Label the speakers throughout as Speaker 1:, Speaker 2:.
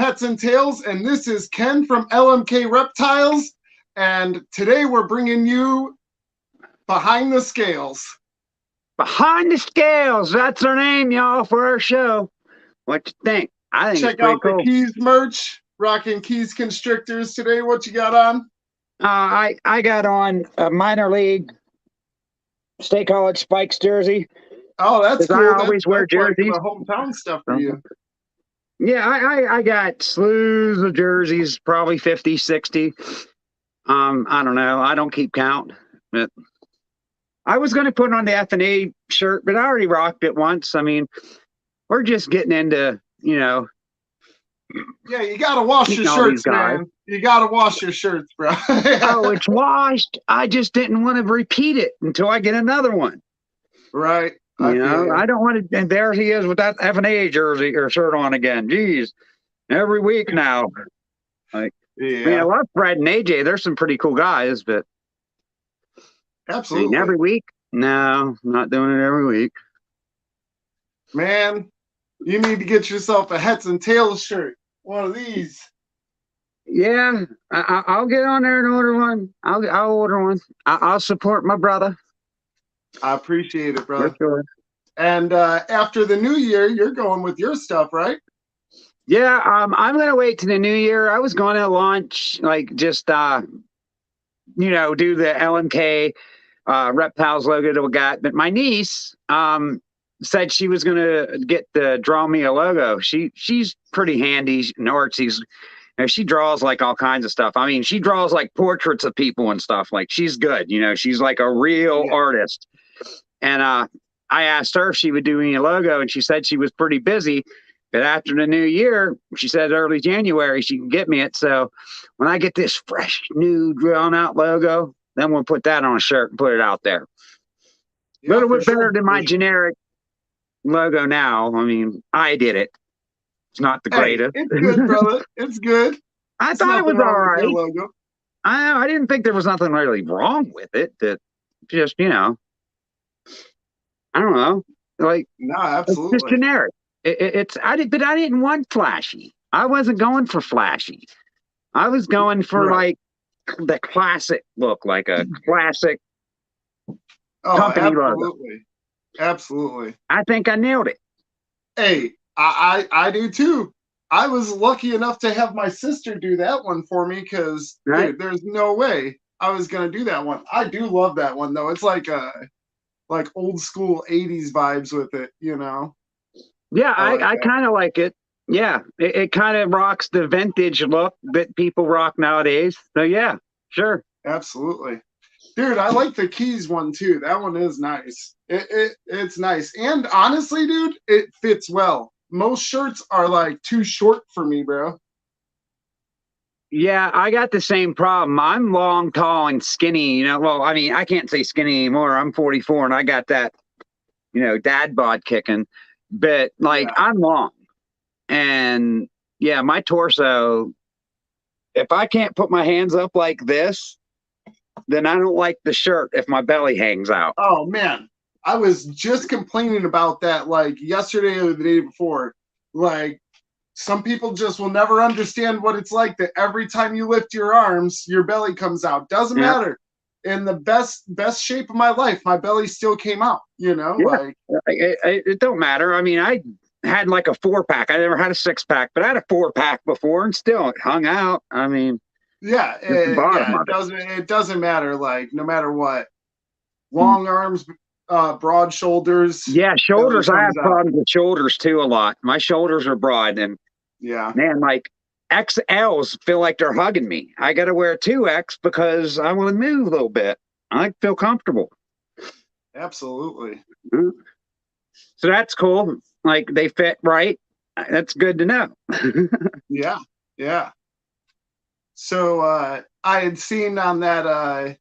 Speaker 1: Hets and Tails, and this is Ken from LMK Reptiles, and today we're bringing you Behind the Scales.
Speaker 2: Behind the Scales, that's our name, y'all, for our show. What you think? I think
Speaker 1: Check
Speaker 2: it's pretty
Speaker 1: out the
Speaker 2: cool.
Speaker 1: Keys merch, rocking Keys Constrictors today. What you got on?
Speaker 2: I got on a minor league State College Spikes jersey.
Speaker 1: Oh, that's cool.
Speaker 2: I always wear jerseys.
Speaker 1: Like the hometown stuff for you.
Speaker 2: Yeah, I got slews of jerseys, probably 50, 60. I don't know. I don't keep count. But I was going to put on the F&A shirt, but I already rocked it once. I mean, we're just getting into,
Speaker 1: Yeah, you got to wash your shirts, man. You got to wash your shirts, bro.
Speaker 2: Oh, it's washed. I just didn't want to repeat it until I get another one.
Speaker 1: Right.
Speaker 2: I don't want to. And there he is with that F&A jersey or shirt on again. Jeez. Every week now. Like, yeah. I mean, I love Fred and AJ. They're some pretty cool guys, but.
Speaker 1: Absolutely.
Speaker 2: Every week? No, I'm not doing it every week.
Speaker 1: Man, you need to get yourself a Hets and Tails shirt. One of these.
Speaker 2: Yeah, I'll get on there and order one. I'll order one. I'll support my brother.
Speaker 1: I appreciate it, brother.
Speaker 2: For sure.
Speaker 1: And after the new year, you're going with your stuff, right?
Speaker 2: Yeah, I'm gonna wait to the new year. I was going to launch, like, just do the LMK Reptiles logo that we got, but my niece said she was gonna draw me a logo. She's pretty handy and artsy. She draws like all kinds of stuff. I mean, she draws like portraits of people and stuff. Like, she's good. She's like a real artist. And I asked her if she would do me a logo, and she said she was pretty busy. But after the new year, she said early January she can get me it. So when I get this fresh, new, drawn out logo, then we'll put that on a shirt and put it out there. A little bit better than my generic logo now. I mean, I did it. It's not the greatest.
Speaker 1: It's good, brother. It's good.
Speaker 2: I thought it was all right. Logo. I didn't think there was nothing really wrong with it. That just, I don't know. Like,
Speaker 1: no, absolutely.
Speaker 2: It's just generic. But I didn't want flashy. I wasn't going for flashy. I was going for like the classic look, like a classic company logo.
Speaker 1: Absolutely.
Speaker 2: I think I nailed it.
Speaker 1: Hey, I do too. I was lucky enough to have my sister do that one for me because there's no way I was gonna do that one. I do love that one though. It's like old school 80s vibes with it,
Speaker 2: Yeah, I kind of like it. Yeah, it kind of rocks the vintage look that people rock nowadays. So yeah, sure.
Speaker 1: Absolutely. Dude, I like the Keys one too. That one is nice. It's nice. And honestly, dude, it fits well. Most shirts are like too short for me, bro.
Speaker 2: Yeah, I got the same problem. I'm long, tall, and skinny. Well, I mean, I can't say skinny anymore. I'm 44 and I got that, dad bod kicking. But I'm long. And yeah, my torso, if I can't put my hands up like this, then I don't like the shirt if my belly hangs out.
Speaker 1: Oh man, I was just complaining about that like yesterday or the day before. Like, some people just will never understand what it's like that every time you lift your arms, your belly comes out. Doesn't matter. In the best shape of my life, my belly still came out, like
Speaker 2: it don't matter. I mean, I had like a 4-pack. I never had a 6-pack, but I had a 4-pack before and still it hung out. I mean,
Speaker 1: it doesn't matter, like, no matter what. Long arms, broad shoulders.
Speaker 2: Yeah, shoulders. I have problems with shoulders too a lot. My shoulders are broad, and man, like XLs feel like they're hugging me. I got to wear a 2X because I want to move a little bit. I feel comfortable.
Speaker 1: Absolutely.
Speaker 2: Mm-hmm. So that's cool. Like, they fit right. That's good to know.
Speaker 1: Yeah. So I had seen on that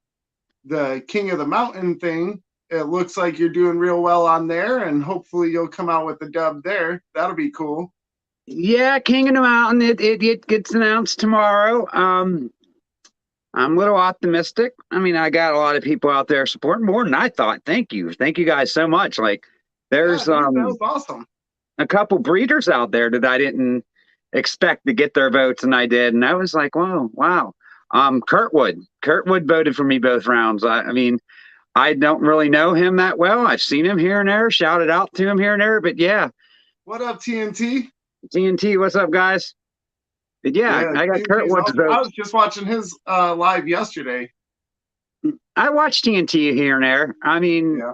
Speaker 1: the King of the Mountain thing, it looks like you're doing real well on there, and hopefully you'll come out with the dub there. That'll be cool.
Speaker 2: Yeah, King of the Mountain, it gets announced tomorrow. I'm a little optimistic. I mean, I got a lot of people out there supporting more than I thought. Thank you guys so much. Like, there's
Speaker 1: that was awesome.
Speaker 2: A couple breeders out there that I didn't expect to get their votes, and I did. And I was like, whoa, wow. Kurtwood voted for me both rounds. I mean, I don't really know him that well. I've seen him here and there, shouted out to him here and there, but yeah.
Speaker 1: What up, TNT?
Speaker 2: TNT, what's up, guys? But yeah, I got Kurtwood's
Speaker 1: awesome. I
Speaker 2: vote.
Speaker 1: was just watching his live yesterday.
Speaker 2: I watch TNT here and there. I mean,
Speaker 1: yeah.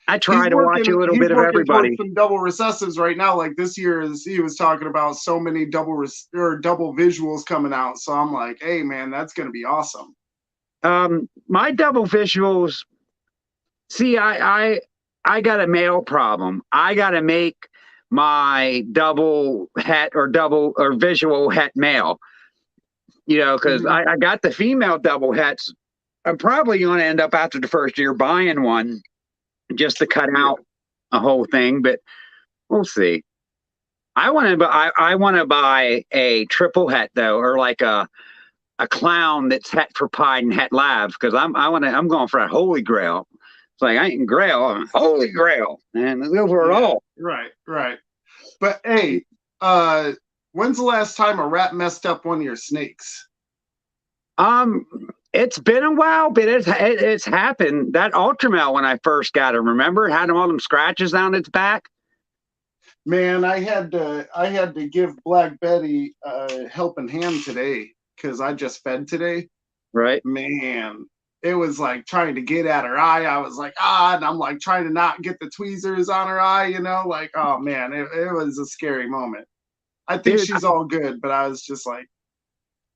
Speaker 2: I try to watch a little bit of everybody.
Speaker 1: Some double recessives right now. Like this year, he was talking about so many double visuals coming out. So I'm like, hey man, that's gonna be awesome.
Speaker 2: My double visuals. See, I got a male problem. I got to make my double het or visual het male. You know, because I got the female double hets. I'm probably going to end up after the first year buying one just to cut out a whole thing, but we'll see. I want to buy a triple het though, or like a clown that's het for Pied and het live, because I'm going for a holy grail. It's like I ain't grail, I'm holy grail, and those are all.
Speaker 1: Right. But hey, when's the last time a rat messed up one of your snakes?
Speaker 2: It's been a while, but it's happened. That Ultramel when I first got it, remember, it had all them scratches down its back.
Speaker 1: Man, I had to give Black Betty a helping hand today because I just fed today.
Speaker 2: Right.
Speaker 1: Man, it was like trying to get at her eye. I was like, and I'm like trying to not get the tweezers on her eye, you know, like, oh man, it was a scary moment. I think she's all good, but I was just like,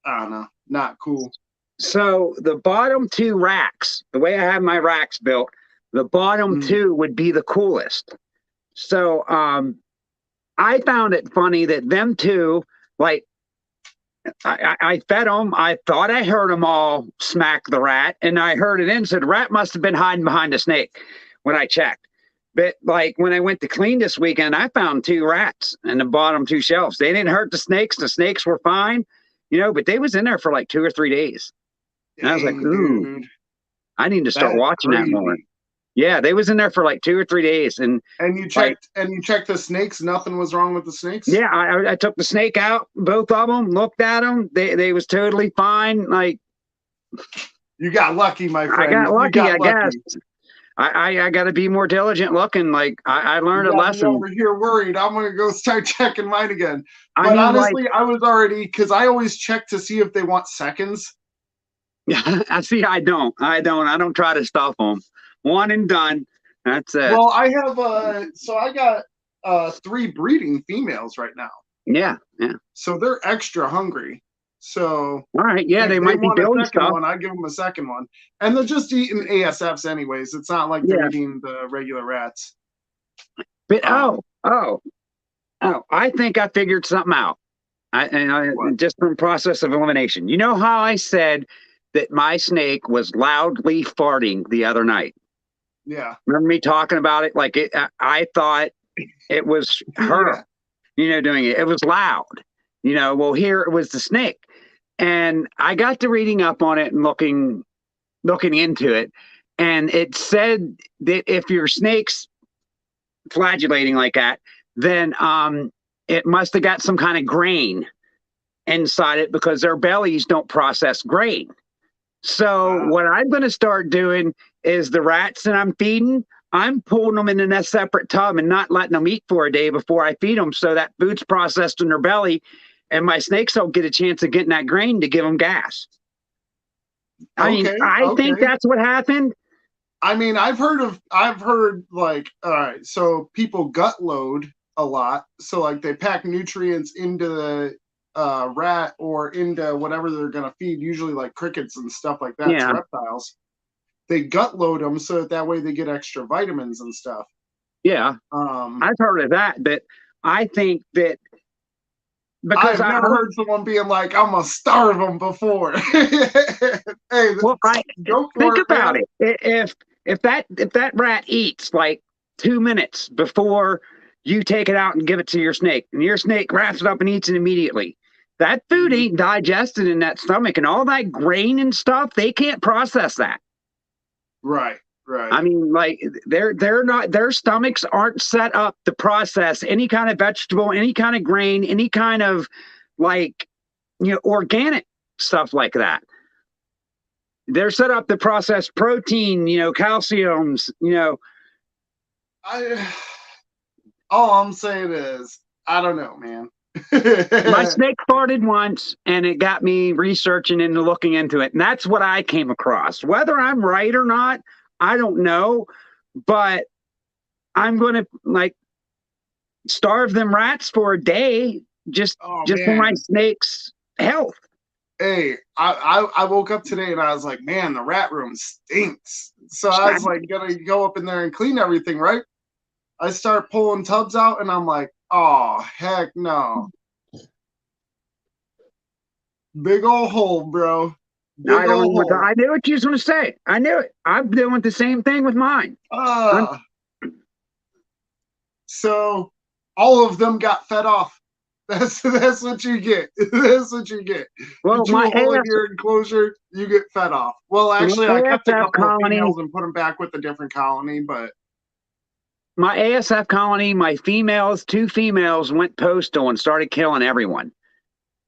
Speaker 1: I don't know, not cool.
Speaker 2: So the bottom two racks, the way I have my racks built, the bottom two would be the coolest. So I found it funny that them two, like, I fed them. I thought I heard them all smack the rat, and I heard it in. So the rat must have been hiding behind a snake when I checked. But like when I went to clean this weekend, I found two rats in the bottom two shelves. They didn't hurt the snakes. The snakes were fine, you know, but they was in there for like 2 or 3 days. And I was like, ooh, dude, I need to start watching that more. Yeah, they was in there for like 2 or 3 days, and
Speaker 1: you checked the snakes. Nothing was wrong with the snakes.
Speaker 2: Yeah, I took the snake out, both of them, looked at them. They was totally fine. Like,
Speaker 1: you got lucky, my friend.
Speaker 2: I got lucky, I guess. I got to be more diligent looking. Like I learned a lesson.
Speaker 1: Over here worried. I'm gonna go start checking mine again. But honestly, I was already, because I always check to see if they want seconds.
Speaker 2: Yeah, I see. I don't try to stuff them. One and done. That's it.
Speaker 1: Well, I have I got 3 breeding females right now.
Speaker 2: Yeah.
Speaker 1: So they're extra hungry. So
Speaker 2: all right, yeah, they might be building stuff.
Speaker 1: I give them a second one, and they're just eating ASFs anyways. It's not like they're eating the regular rats.
Speaker 2: But I think I figured something out. I just from process of elimination. You know how I said that my snake was loudly farting the other night?
Speaker 1: Yeah.
Speaker 2: Remember me talking about it? Like I thought it was her, doing it. It was loud, well, here it was the snake. And I got to reading up on it and looking into it. And it said that if your snake's flagellating like that, then it must have got some kind of grain inside it because their bellies don't process grain. So what I'm going to start doing is the rats that I'm feeding, I'm pulling them in a separate tub and not letting them eat for a day before I feed them, so that food's processed in their belly, and my snakes don't get a chance of getting that grain to give them gas. I think that's what happened.
Speaker 1: I mean, I've heard like, all right, so people gut load a lot. So like they pack nutrients into the rat or into whatever they're going to feed, usually like crickets and stuff like that, to reptiles. They gut load them so that way they get extra vitamins and stuff.
Speaker 2: Yeah. I've heard of that, but I think that because
Speaker 1: I've never heard someone being like, I'm going to starve them before. Hey,
Speaker 2: well, think about it. If that rat eats like 2 minutes before you take it out and give it to your snake, and your snake wraps it up and eats it immediately, that food ain't digested in that stomach, and all that grain and stuff, they can't process that.
Speaker 1: Right. Right.
Speaker 2: I mean, like they're not, their stomachs aren't set up to process any kind of vegetable, any kind of grain, any kind of like organic stuff like that. They're set up to process protein, calciums,
Speaker 1: I all I'm saying is I don't know, man.
Speaker 2: My snake farted once and it got me researching and looking into it. And that's what I came across. Whether I'm right or not, I don't know. But I'm going to like starve them rats for a day just
Speaker 1: Oh
Speaker 2: just for my
Speaker 1: man.
Speaker 2: snake's health.
Speaker 1: Hey, I woke up today and I was like, man, the rat room stinks. So I was like gonna go up in there and clean everything, right? I start pulling tubs out and I'm like, oh heck no. Big old hole, bro. Big
Speaker 2: I don't
Speaker 1: old
Speaker 2: even.
Speaker 1: hole.
Speaker 2: I knew what you was going to say. I knew it. I'm doing the same thing with mine. I'm,
Speaker 1: Uh, so all of them got fed off. That's what you get. That's what you get. You
Speaker 2: well,
Speaker 1: chew a hole in your enclosure, you get fed off. Well,
Speaker 2: my
Speaker 1: actually, I kept a
Speaker 2: ASF
Speaker 1: couple of
Speaker 2: colony,
Speaker 1: females and put them back with a different colony, but
Speaker 2: my ASF colony, my females, two females went postal and started killing everyone.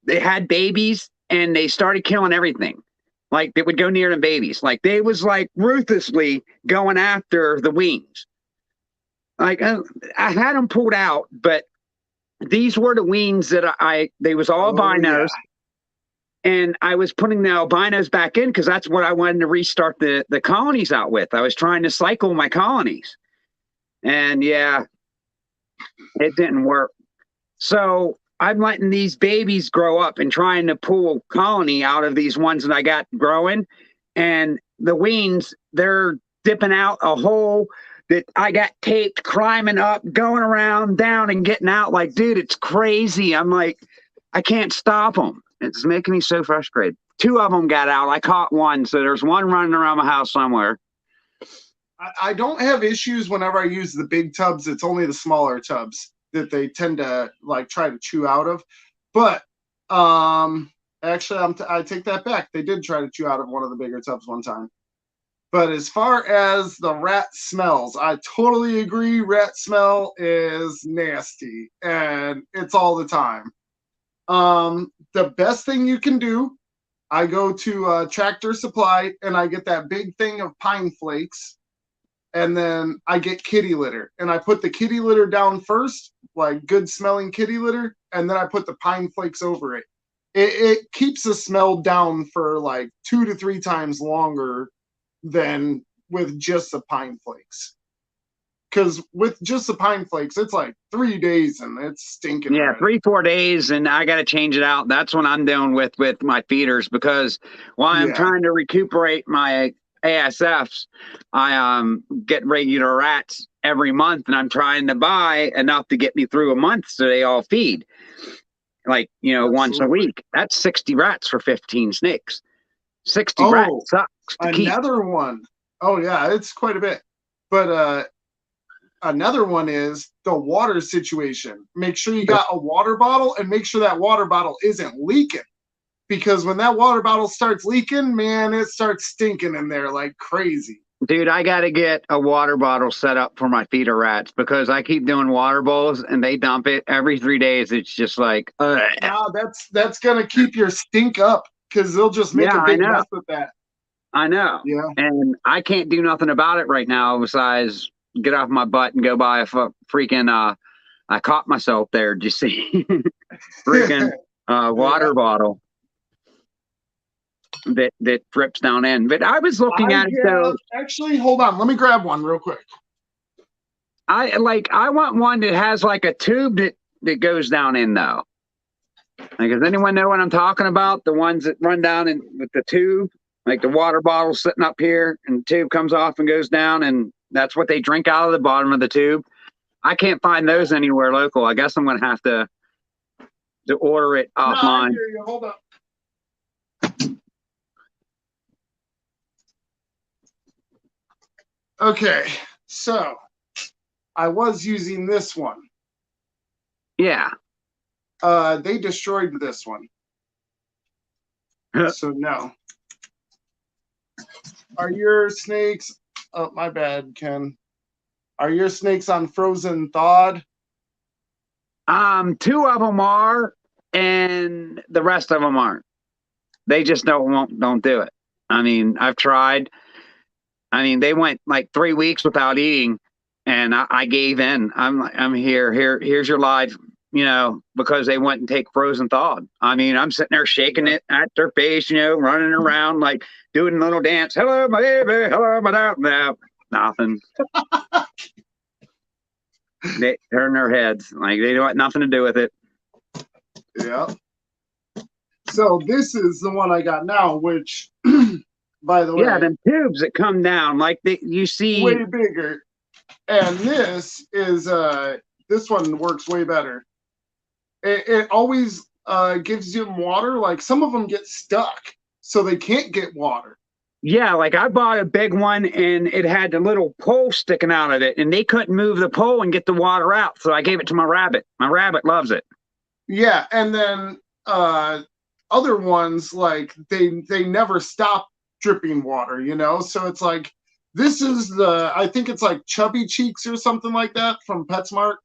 Speaker 2: They had babies and they started killing everything. Like they would go near the babies. Like they was like ruthlessly going after the wings. Like I had them pulled out, but these were the weans that they was all
Speaker 1: oh yeah.
Speaker 2: albinos, and I was putting the albinos back in because that's what I wanted to restart the colonies out with. I was trying to cycle my colonies, and yeah, it didn't work. So I'm letting these babies grow up and trying to pull colony out of these ones that I got growing, and the weans, they're dipping out a hole that I got taped, climbing up, going around, down, and getting out. Like, dude, it's crazy. I'm like, I can't stop them. It's making me so frustrated. Two of them got out. I caught one, so there's one running around my house somewhere.
Speaker 1: I don't have issues whenever I use the big tubs. It's only the smaller tubs that they tend to like try to chew out of. But actually, I take that back. They did try to chew out of one of the bigger tubs one time. But as far as the rat smells, I totally agree. Rat smell is nasty, and it's all the time. The best thing you can do, I go to Tractor Supply and I get that big thing of pine flakes, and then I get kitty litter, and I put the kitty litter down first, like good smelling kitty litter, and then I put the pine flakes over it. It keeps the smell down for like 2 to 3 times longer than with just the pine flakes. Because with just the pine flakes, it's like 3 days and it's stinking.
Speaker 2: Yeah,
Speaker 1: already.
Speaker 2: 3 4 days, and I got to change it out. That's what I'm doing with my feeders because while I'm
Speaker 1: Yeah.
Speaker 2: trying to recuperate my ASFs, I get regular rats every month, and I'm trying to buy enough to get me through a month so they all feed. Like once a
Speaker 1: Absolutely.
Speaker 2: week. That's 60 rats for 15 snakes. 60 rats
Speaker 1: Oh,
Speaker 2: sucks to keep.
Speaker 1: another one. Oh yeah, it's quite a bit. But another one is the water situation. Make sure you got a water bottle and make sure that water bottle isn't leaking. Because when that water bottle starts leaking, man, it starts stinking in there like crazy.
Speaker 2: Dude, I got to get a water bottle set up for my feeder rats because I keep doing water bowls and they dump it every 3 days. It's just like,
Speaker 1: Nah, that's gonna keep your stink up because they'll just make
Speaker 2: yeah,
Speaker 1: a
Speaker 2: I
Speaker 1: big
Speaker 2: know.
Speaker 1: mess with that.
Speaker 2: I know.
Speaker 1: Yeah.
Speaker 2: And I can't do nothing about it right now besides get off my butt and go buy a freaking, I caught myself there, did you see? Freaking water
Speaker 1: Yeah.
Speaker 2: bottle that drips down in. But I was looking
Speaker 1: I
Speaker 2: at it though.
Speaker 1: have actually, hold on, let me grab one real quick.
Speaker 2: I want one that has like a tube that goes down in though. Like, does anyone know what I'm talking about? The ones that run down in with the tube, like the water bottle sitting up here, and the tube comes off and goes down, and that's what they drink out of the bottom of the tube. I can't find those anywhere local. I guess I'm gonna have to order it
Speaker 1: No, I
Speaker 2: offline.
Speaker 1: hear you. Hold up. Okay, so I was using this one.
Speaker 2: Yeah.
Speaker 1: They destroyed this one. So no. Are your snakes Oh, my bad, Ken. Are your snakes on frozen thawed?
Speaker 2: Two of them are, and the rest of them aren't. They just don't do it. I mean, I've tried. I mean, they went like 3 weeks without eating, and I gave in. I'm here. Here's your live. Because they went and take frozen thawed. I mean, I'm sitting there shaking it at their face, running around like doing a little dance. Hello, my baby. Hello, my dad. No, nothing. They turn their heads like they don't want nothing to do with it.
Speaker 1: Yeah. So this is the one I got now, which, by the way,
Speaker 2: them tubes that come down like you see
Speaker 1: way bigger. And this one works way better. It always gives them water. Like some of them get stuck, so they can't get water.
Speaker 2: Yeah, like I bought a big one and it had a little pole sticking out of it, and they couldn't move the pole and get the water out. So I gave it to my rabbit. My rabbit loves it.
Speaker 1: Yeah, and then other ones like they never stop dripping water, So it's like this is I think it's like Chubby Cheeks or something like that from PetSmart.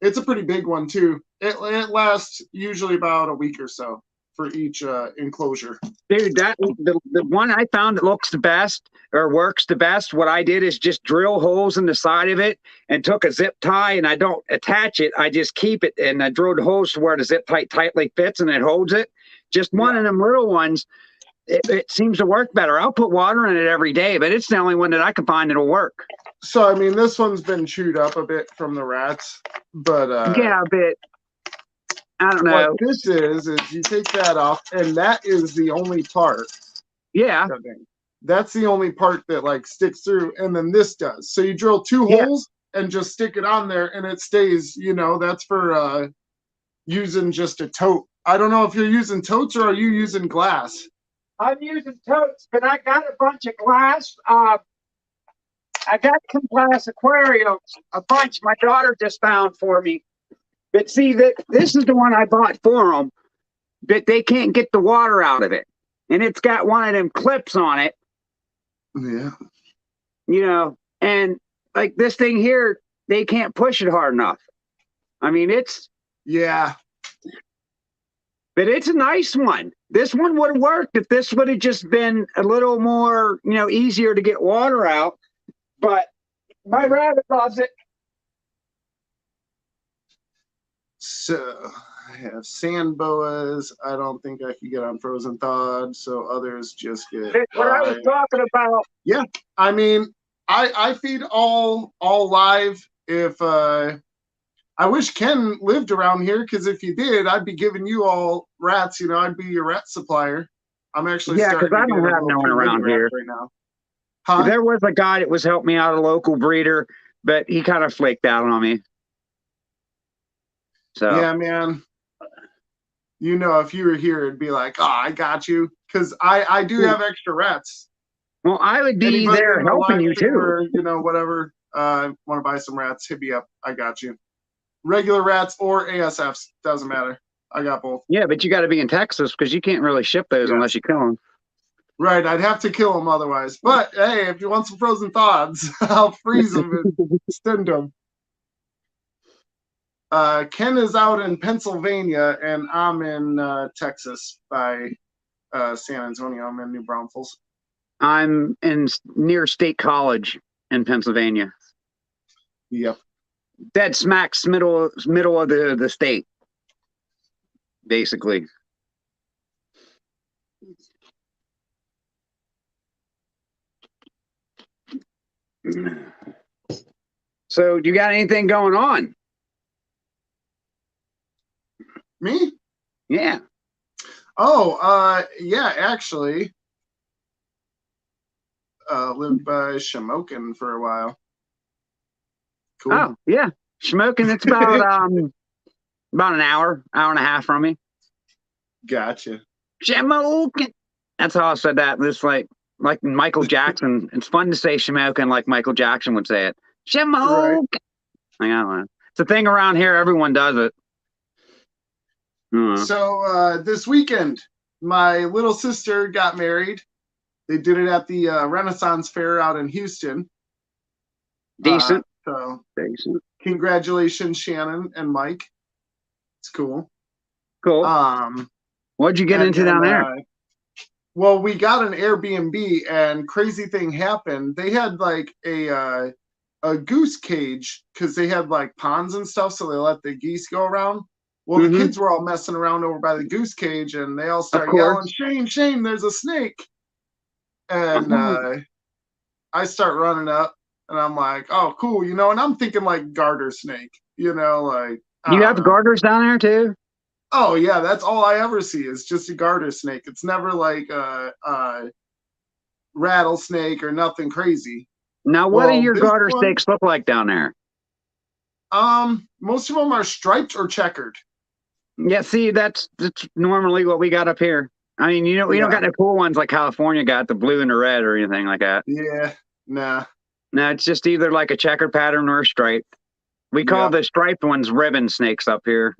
Speaker 1: It's a pretty big one too. It lasts usually about a week or so for each enclosure.
Speaker 2: Dude, the one I found that looks the best or works the best, what I did is just drill holes in the side of it and took a zip tie, and I don't attach it. I just keep it, and I drilled holes to where the zip tie tightly fits and it holds it. Just one of them little ones. It seems to work better. I'll put water in it every day, but it's the only one that I can find that'll work.
Speaker 1: So, I mean, this one's been chewed up a bit from the rats, but
Speaker 2: yeah, a bit. I don't know.
Speaker 1: What this is you take that off, and that is the only part.
Speaker 2: Yeah.
Speaker 1: That's the only part that like sticks through, and then this does. So you drill two holes and just stick it on there, and it stays. That's for using just a tote. I don't know if you're using totes or are you using glass?
Speaker 2: I'm using totes, but I got a bunch of glass. I got some glass aquariums, a bunch my daughter just found for me. But see, this is the one I bought for them, but they can't get the water out of it. And it's got one of them clips on it.
Speaker 1: Yeah.
Speaker 2: And like this thing here, they can't push it hard enough. I mean, it's...
Speaker 1: Yeah.
Speaker 2: But it's a nice one. This one would have worked if this would have just been a little more, easier to get water out. But my rabbit loves it.
Speaker 1: So I have sand boas. I don't think I could get on frozen thawed, so others just get.
Speaker 2: What I was talking about.
Speaker 1: Yeah, I mean, I feed all live. If I wish Ken lived around here, because if he did, I'd be giving you all rats. I'd be your rat supplier. I'm actually
Speaker 2: because I don't have no one around here
Speaker 1: right now.
Speaker 2: Huh? There was a guy that was helping me out, a local breeder, but he kind of flaked out on me. So
Speaker 1: yeah, man. If you were here, it'd be like, oh, I got you, because I do have extra rats.
Speaker 2: Well, I would be there helping you too.
Speaker 1: Or, whatever. Want to buy some rats? Hit me up. I got you. Regular rats or ASFs, doesn't matter. I got both.
Speaker 2: Yeah, but you got to be in Texas because you can't really ship those unless you kill them.
Speaker 1: Right, I'd have to kill them otherwise. But hey, if you want some frozen thaweds, I'll freeze them and send them. Ken is out in Pennsylvania, and I'm in Texas by San Antonio. I'm in New Braunfels.
Speaker 2: I'm near State College in Pennsylvania.
Speaker 1: Yep.
Speaker 2: Dead smack middle of the state, basically. So, do you got anything going on?
Speaker 1: Me?
Speaker 2: Yeah.
Speaker 1: Oh, yeah, actually. Lived by Shamokin for a while.
Speaker 2: Cool. Oh, yeah. Shamokin, it's about about an hour and a half from me.
Speaker 1: Gotcha.
Speaker 2: Shamokin. That's how I said that. It's like Michael Jackson. It's fun to say Shamokin like Michael Jackson would say it. Shamokin. Right. I don't know. It's a thing around here. Everyone does it.
Speaker 1: So this weekend, my little sister got married. They did it at the Renaissance Fair out in Houston.
Speaker 2: Decent.
Speaker 1: So
Speaker 2: Decent.
Speaker 1: congratulations, Shannon and Mike. It's cool.
Speaker 2: Cool. What'd you get into down there?
Speaker 1: Well, we got an Airbnb, and crazy thing happened. They had like a goose cage because they had like ponds and stuff, so they let the geese go around. Well, the kids were all messing around over by the goose cage, and they all started yelling, "Shane, Shane, there's a snake!" And I start running up, and I'm like, "Oh, cool," you know. And I'm thinking like garter snake, you know, like.
Speaker 2: You have garters down there too?
Speaker 1: Oh yeah, that's all I ever see is just a garter snake. It's never like a rattlesnake or nothing crazy.
Speaker 2: Now, what do your garter snakes look like down there?
Speaker 1: Most of them are striped or checkered.
Speaker 2: Yeah, see, that's normally what we got up here. I mean, you know, we don't got the cool ones like California got, the blue and the red or anything like that.
Speaker 1: Yeah, nah.
Speaker 2: No, it's just either like a checkered pattern or a stripe. We call the striped ones ribbon snakes up here.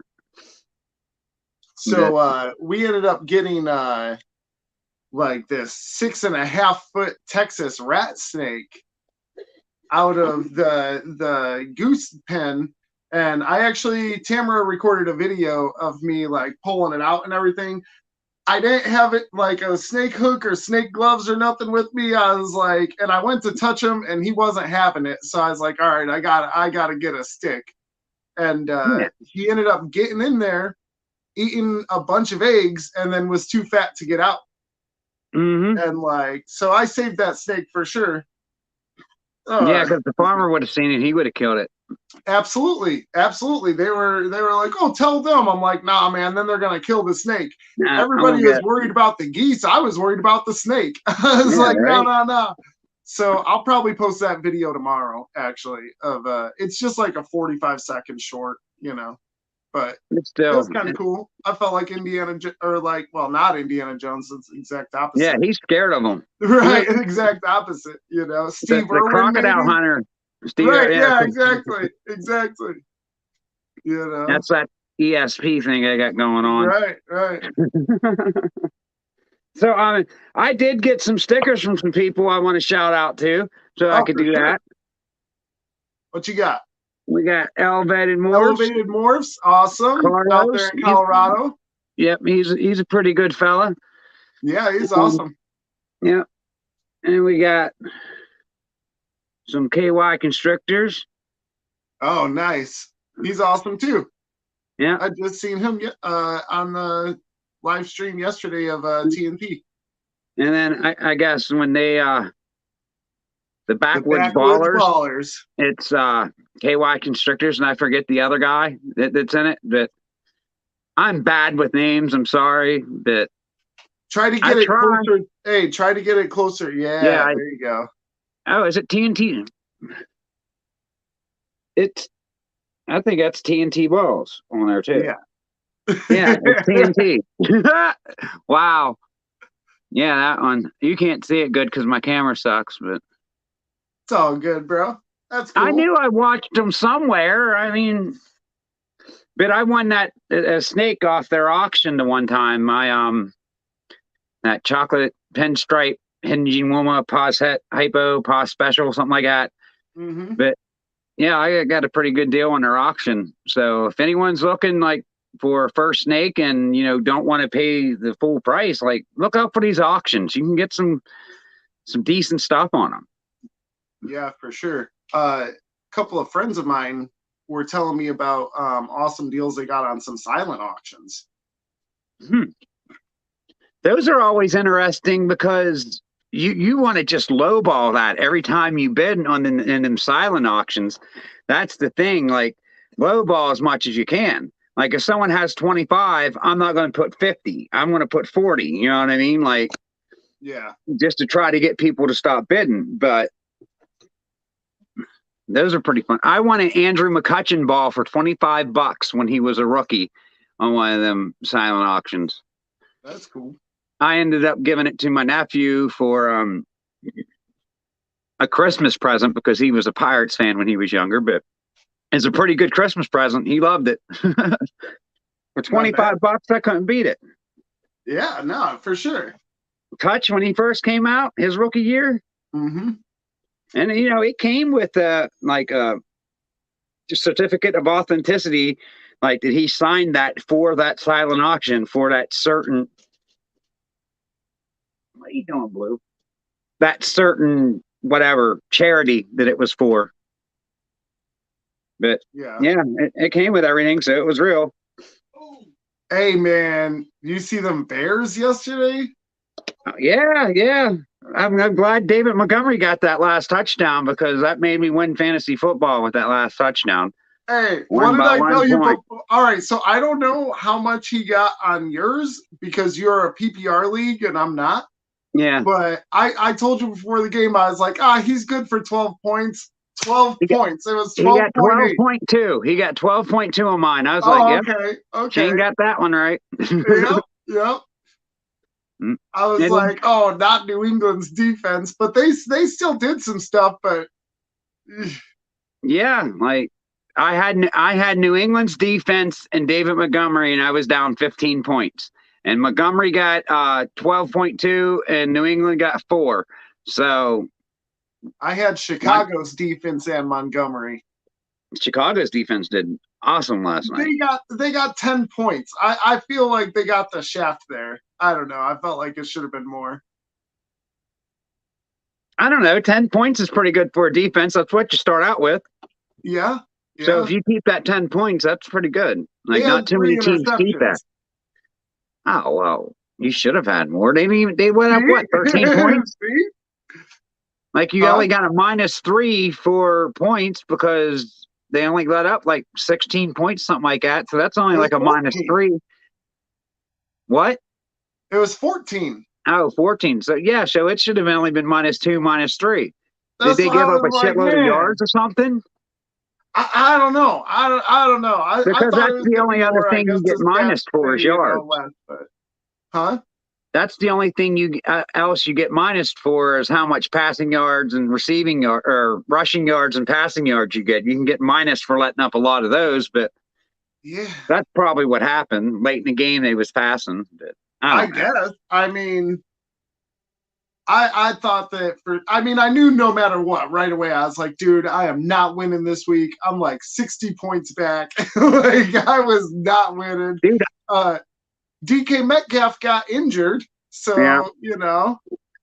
Speaker 1: So we ended up getting like this 6.5-foot Texas rat snake out of the goose pen. And I actually, Tamara recorded a video of me like pulling it out and everything. I didn't have it like a snake hook or snake gloves or nothing with me. I was like, and I went to touch him and he wasn't having it. So I was like, all right, I gotta get a stick. And he ended up getting in there, eating a bunch of eggs, and then was too fat to get out. And like, so I saved that snake for sure.
Speaker 2: Yeah, because the farmer would have seen it, he would have killed it.
Speaker 1: Absolutely, absolutely. They were like, "Oh, tell them." I'm like, "Nah, man. Then they're gonna kill the snake." Everybody was worried about the geese. I was worried about the snake. I was like, "No." So I'll probably post that video tomorrow. Actually, of it's just like a 45-second short, you know. But
Speaker 2: it's still,
Speaker 1: it was kind of cool. I felt like Indiana, or like, well, not Indiana Jones. It's the exact opposite.
Speaker 2: Yeah, he's scared of them.
Speaker 1: Right, exact opposite. You know, Steve
Speaker 2: the crocodile hunter.
Speaker 1: Steve, right? Yeah, exactly. You know,
Speaker 2: that's that ESP thing I got going on.
Speaker 1: Right.
Speaker 2: So I did get some stickers from some people I want to shout out to, so I could do that.
Speaker 1: What you got?
Speaker 2: We got Elevated Morphs.
Speaker 1: Elevated Morphs, awesome.
Speaker 2: Carlos,
Speaker 1: out there in Colorado.
Speaker 2: Yep, he's a pretty good fella.
Speaker 1: Yeah, he's awesome.
Speaker 2: Yeah, and we got some KY Constrictors.
Speaker 1: Oh, nice. He's awesome too.
Speaker 2: Yeah,
Speaker 1: I just seen him on the live stream yesterday of TNT.
Speaker 2: And then I guess when they the Backwoods Ballers, it's KY Constrictors, and I forget the other guy that's in it. But I'm bad with names. I'm sorry, but
Speaker 1: try to get it closer. Hey, try to get it closer. Yeah, there you go.
Speaker 2: Oh, is it TNT? I think that's TNT balls on there too. Yeah, it's TNT. Wow. Yeah, that one. You can't see it good because my camera sucks, but
Speaker 1: it's all good, bro. That's cool.
Speaker 2: I knew I watched them somewhere. I mean, but I won that a snake off their auction the one time. My that chocolate pinstripe hinging Woma Pos Het Hypo Pos Special, something like that. But yeah, I got a pretty good deal on their auction. So if anyone's looking like for a first snake and don't want to pay the full price, like look out for these auctions. You can get some decent stuff on them.
Speaker 1: Yeah, for sure. A couple of friends of mine were telling me about awesome deals they got on some silent auctions.
Speaker 2: Those are always interesting because you want to just lowball that every time you bid on in them silent auctions. That's the thing, like lowball as much as you can. Like if someone has 25, I'm not going to put 50. I'm going to put 40. You know what I mean? Like,
Speaker 1: yeah,
Speaker 2: just to try to get people to stop bidding. But those are pretty fun. I won an Andrew McCutcheon ball for $25 when he was a rookie on one of them silent auctions.
Speaker 1: That's cool.
Speaker 2: I ended up giving it to my nephew for a Christmas present because he was a Pirates fan when he was younger, but it's a pretty good Christmas present. He loved it. For $25, I couldn't beat it.
Speaker 1: Yeah, no, for sure.
Speaker 2: touch when he first came out, his rookie year.
Speaker 1: Mm-hmm.
Speaker 2: And it came with like a certificate of authenticity, like that he signed that for that silent auction for that certain. What are you doing, Blue? That certain whatever charity that it was for. But
Speaker 1: Yeah.
Speaker 2: it came with everything, so it was real.
Speaker 1: Hey man, you see them Bears yesterday?
Speaker 2: Yeah. I'm glad David Montgomery got that last touchdown because that made me win fantasy football with that last touchdown.
Speaker 1: Hey, what
Speaker 2: Won
Speaker 1: did
Speaker 2: by
Speaker 1: I tell
Speaker 2: 1
Speaker 1: you?
Speaker 2: point.
Speaker 1: All right, so I don't know how much he got on yours because you're a PPR league and I'm not.
Speaker 2: Yeah.
Speaker 1: But I told you before the game, I was like, he's good for 12 points. 12 points. It was 12.8.
Speaker 2: He got 12.2. He got 12.2 on mine. I was like, yep.
Speaker 1: Okay.
Speaker 2: Shane got that one right.
Speaker 1: Yep. I was like, not New England's defense, but they still did some stuff, but
Speaker 2: yeah, like I had New England's defense and David Montgomery, and I was down 15 points. And Montgomery got 12.2, and New England got 4. So
Speaker 1: I had Chicago's defense and Montgomery.
Speaker 2: Chicago's defense did awesome last night.
Speaker 1: They got 10 points. I feel like they got the shaft there. I don't know. I felt like it should have been more.
Speaker 2: I don't know. 10 points is pretty good for a defense. That's what you start out with.
Speaker 1: Yeah.
Speaker 2: So if you keep that 10 points, that's pretty good. Like not too many teams keep that. Oh well, you should have had more. They went up what 13 points. Like you only got a -3 for points because they only let up like 16 points, something like that. So that's only like a
Speaker 1: 14.
Speaker 2: -3. What?
Speaker 1: It was 14.
Speaker 2: Oh, 14. So yeah, so it should have only been -2, -3. Did they give up a shitload of yards or something?
Speaker 1: I don't know. I don't know.
Speaker 2: Because
Speaker 1: I
Speaker 2: that's the only other thing you get minus for is yards.
Speaker 1: Huh?
Speaker 2: That's the only thing else you get minus for is how much passing yards and receiving or rushing yards and passing yards you get. You can get minus for letting up a lot of those, but
Speaker 1: yeah,
Speaker 2: that's probably what happened late in the game. They was passing. But I
Speaker 1: guess. I mean, I thought that I knew no matter what right away. I was like, dude, I am not winning this week. I'm like 60 points back. Like I was not winning.
Speaker 2: Dude.
Speaker 1: DK Metcalf got injured, so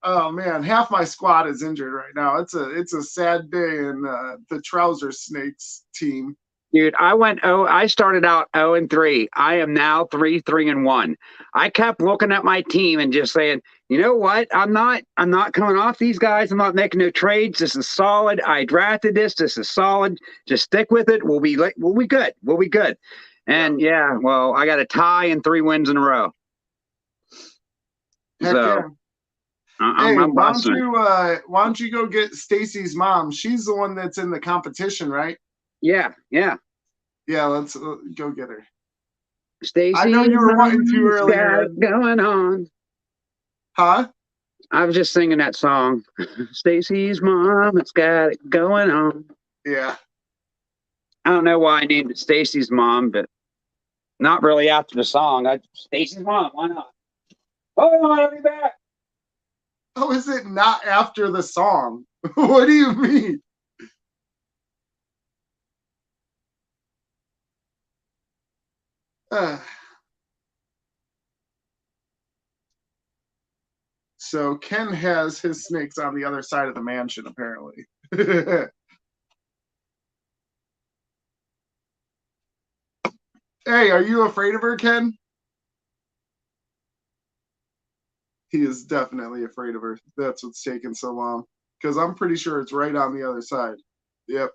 Speaker 1: oh man, half my squad is injured right now. It's a sad day in the Trouser Snakes team.
Speaker 2: Dude, I started out 0-3. I am now 3-1. I kept looking at my team and just saying, you know what? I'm not coming off these guys. I'm not making no trades. This is solid. I drafted this. This is solid. Just stick with it. We'll be good. We'll be good. And well, I got a tie and 3 wins in a row.
Speaker 1: Heck
Speaker 2: so
Speaker 1: hey, why don't you go get Stacy's mom? She's the one that's in the competition, right?
Speaker 2: Yeah.
Speaker 1: Let's go get her.
Speaker 2: Stacy,
Speaker 1: I know you were wanting to earlier.
Speaker 2: Going on.
Speaker 1: Huh?
Speaker 2: I was just singing that song. Stacy's mom, it's got it going on.
Speaker 1: Yeah.
Speaker 2: I don't know why I named it Stacy's mom, but not really after the song. Stacy's mom, why not? Oh, I'll be back.
Speaker 1: How is it not after the song? What do you mean? So Ken has his snakes on the other side of the mansion, apparently. Hey, are you afraid of her, Ken? He is definitely afraid of her. That's what's taking so long. Because I'm pretty sure it's right on the other side. Yep.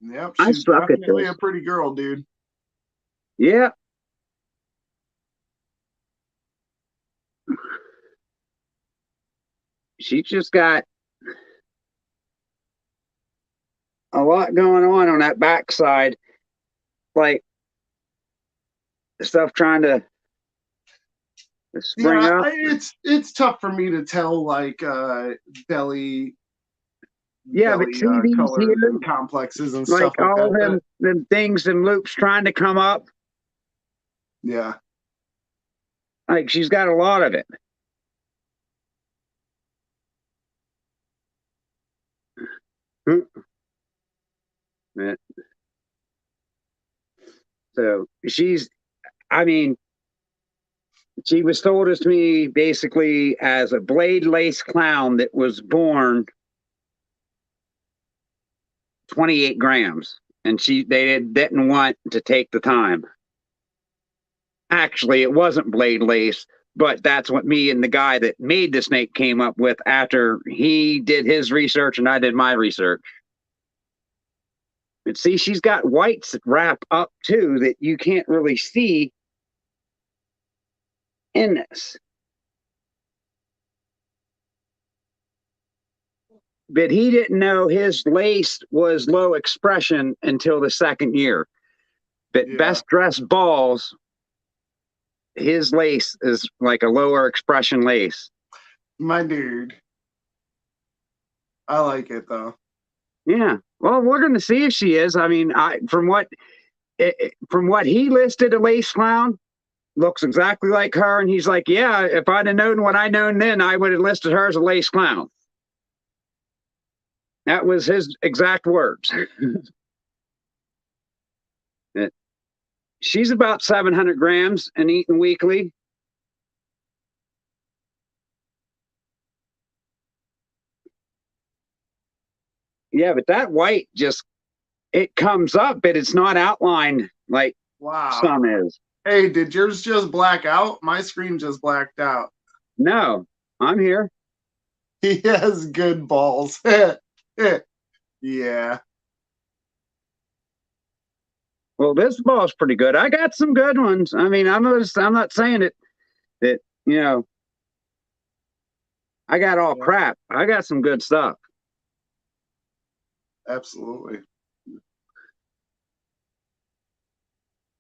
Speaker 1: Yep, she's definitely a pretty girl, dude.
Speaker 2: Yeah. She just got a lot going on that backside. Like stuff trying to spring up.
Speaker 1: It's tough for me to tell like belly
Speaker 2: Yeah, but
Speaker 1: belly
Speaker 2: see these here,
Speaker 1: colors and complexes and
Speaker 2: like
Speaker 1: stuff like
Speaker 2: all
Speaker 1: that.
Speaker 2: them things and loops trying to come up.
Speaker 1: Yeah.
Speaker 2: Like she's got a lot of it. Yeah. So I mean, she was told as to me basically as a blade lace clown that was born 28 grams. And they didn't want to take the time. Actually, it wasn't blade lace, but that's what me and the guy that made the snake came up with after he did his research and I did my research. And see, she's got whites that wrap up too that you can't really see in this. But he didn't know his lace was low expression until the second year. But
Speaker 1: Yeah.
Speaker 2: Best Dressed Balls, his lace is like a lower expression lace.
Speaker 1: My dude. I like it though.
Speaker 2: Yeah. Well, we're going to see if she is. I mean, from what he listed, a lace clown looks exactly like her, and he's like, yeah, if I'd have known what I known then, I would have listed her as a lace clown. That was his exact words. She's about 700 grams and eating weekly. Yeah, but that white just, it comes up, but it's not outlined like some is.
Speaker 1: Hey, did yours just black out? My screen just blacked out.
Speaker 2: No, I'm here.
Speaker 1: He has good balls. Yeah.
Speaker 2: Well, this ball's pretty good. I got some good ones. I mean, I'm not saying that, you know, I got all crap. I got some good stuff.
Speaker 1: Absolutely.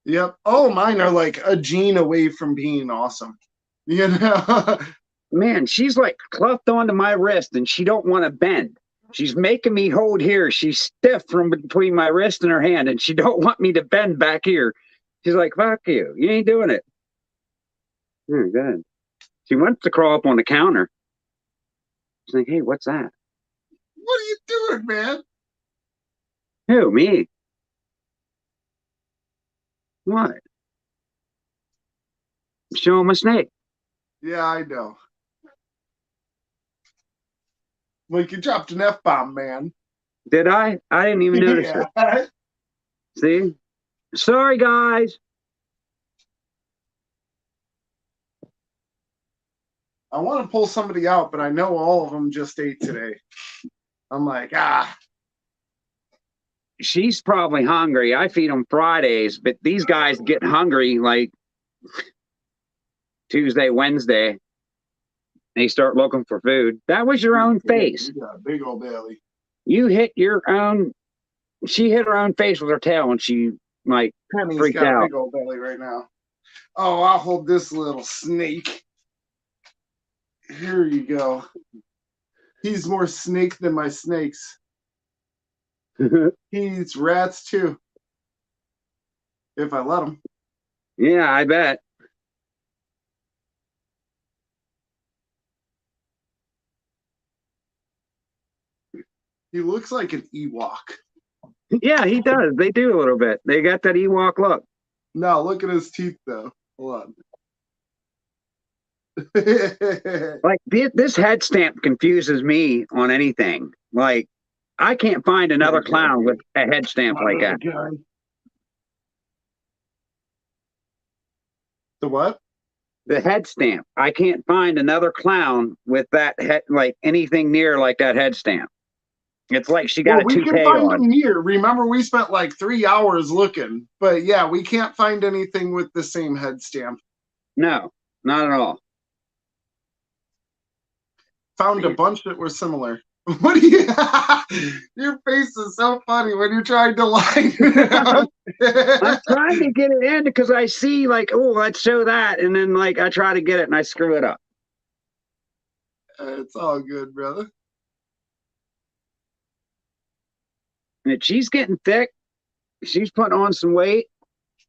Speaker 1: Yep. Oh, mine are like a gene away from being awesome. You know?
Speaker 2: Man, she's like cleft onto my wrist and she don't want to bend. She's making me hold here. She's stiff from between my wrist and her hand, and she don't want me to bend back here. She's like, fuck you. You ain't doing it. Oh, good. She wants to crawl up on the counter. She's like, hey, what's that?
Speaker 1: What are you doing, man?
Speaker 2: Who, me? What? Show him a snake.
Speaker 1: Yeah, I know. Like you dropped an F-bomb, man.
Speaker 2: Did I? I didn't even notice it. See? Sorry, guys.
Speaker 1: I want to pull somebody out, but I know all of them just ate today. I'm like,
Speaker 2: She's probably hungry. I feed them Fridays, but these guys get hungry like Tuesday, Wednesday. They start looking for food. That was your own face.
Speaker 1: You got a big old belly.
Speaker 2: You hit your own. She hit her own face with her tail, and she like
Speaker 1: Penny's
Speaker 2: freaked
Speaker 1: got
Speaker 2: out.
Speaker 1: a big old belly right now. Oh, I'll hold this little snake. Here you go. He's more snake than my snakes. He eats rats too. If I let him.
Speaker 2: Yeah, I bet.
Speaker 1: He looks like an Ewok.
Speaker 2: Yeah, he does. They do a little bit. They got that Ewok look.
Speaker 1: No, look at his teeth though. Hold on.
Speaker 2: Like this head stamp confuses me on anything. Like I can't find another clown with a head stamp like that.
Speaker 1: The what?
Speaker 2: The head stamp. I can't find another clown with that head, like anything near like that head stamp. It's like she got a toupee on. We can find
Speaker 1: them here. Remember, we spent like 3 hours looking, but yeah, we can't find anything with the same head stamp.
Speaker 2: No, not at all.
Speaker 1: Found a bunch that were similar. What do you? Your face is so funny when you're trying to lie.
Speaker 2: I'm trying to get it in because I see like, oh, let's show that, and then like I try to get it and I screw it up.
Speaker 1: It's all good, brother.
Speaker 2: that she's getting thick. She's putting on some weight.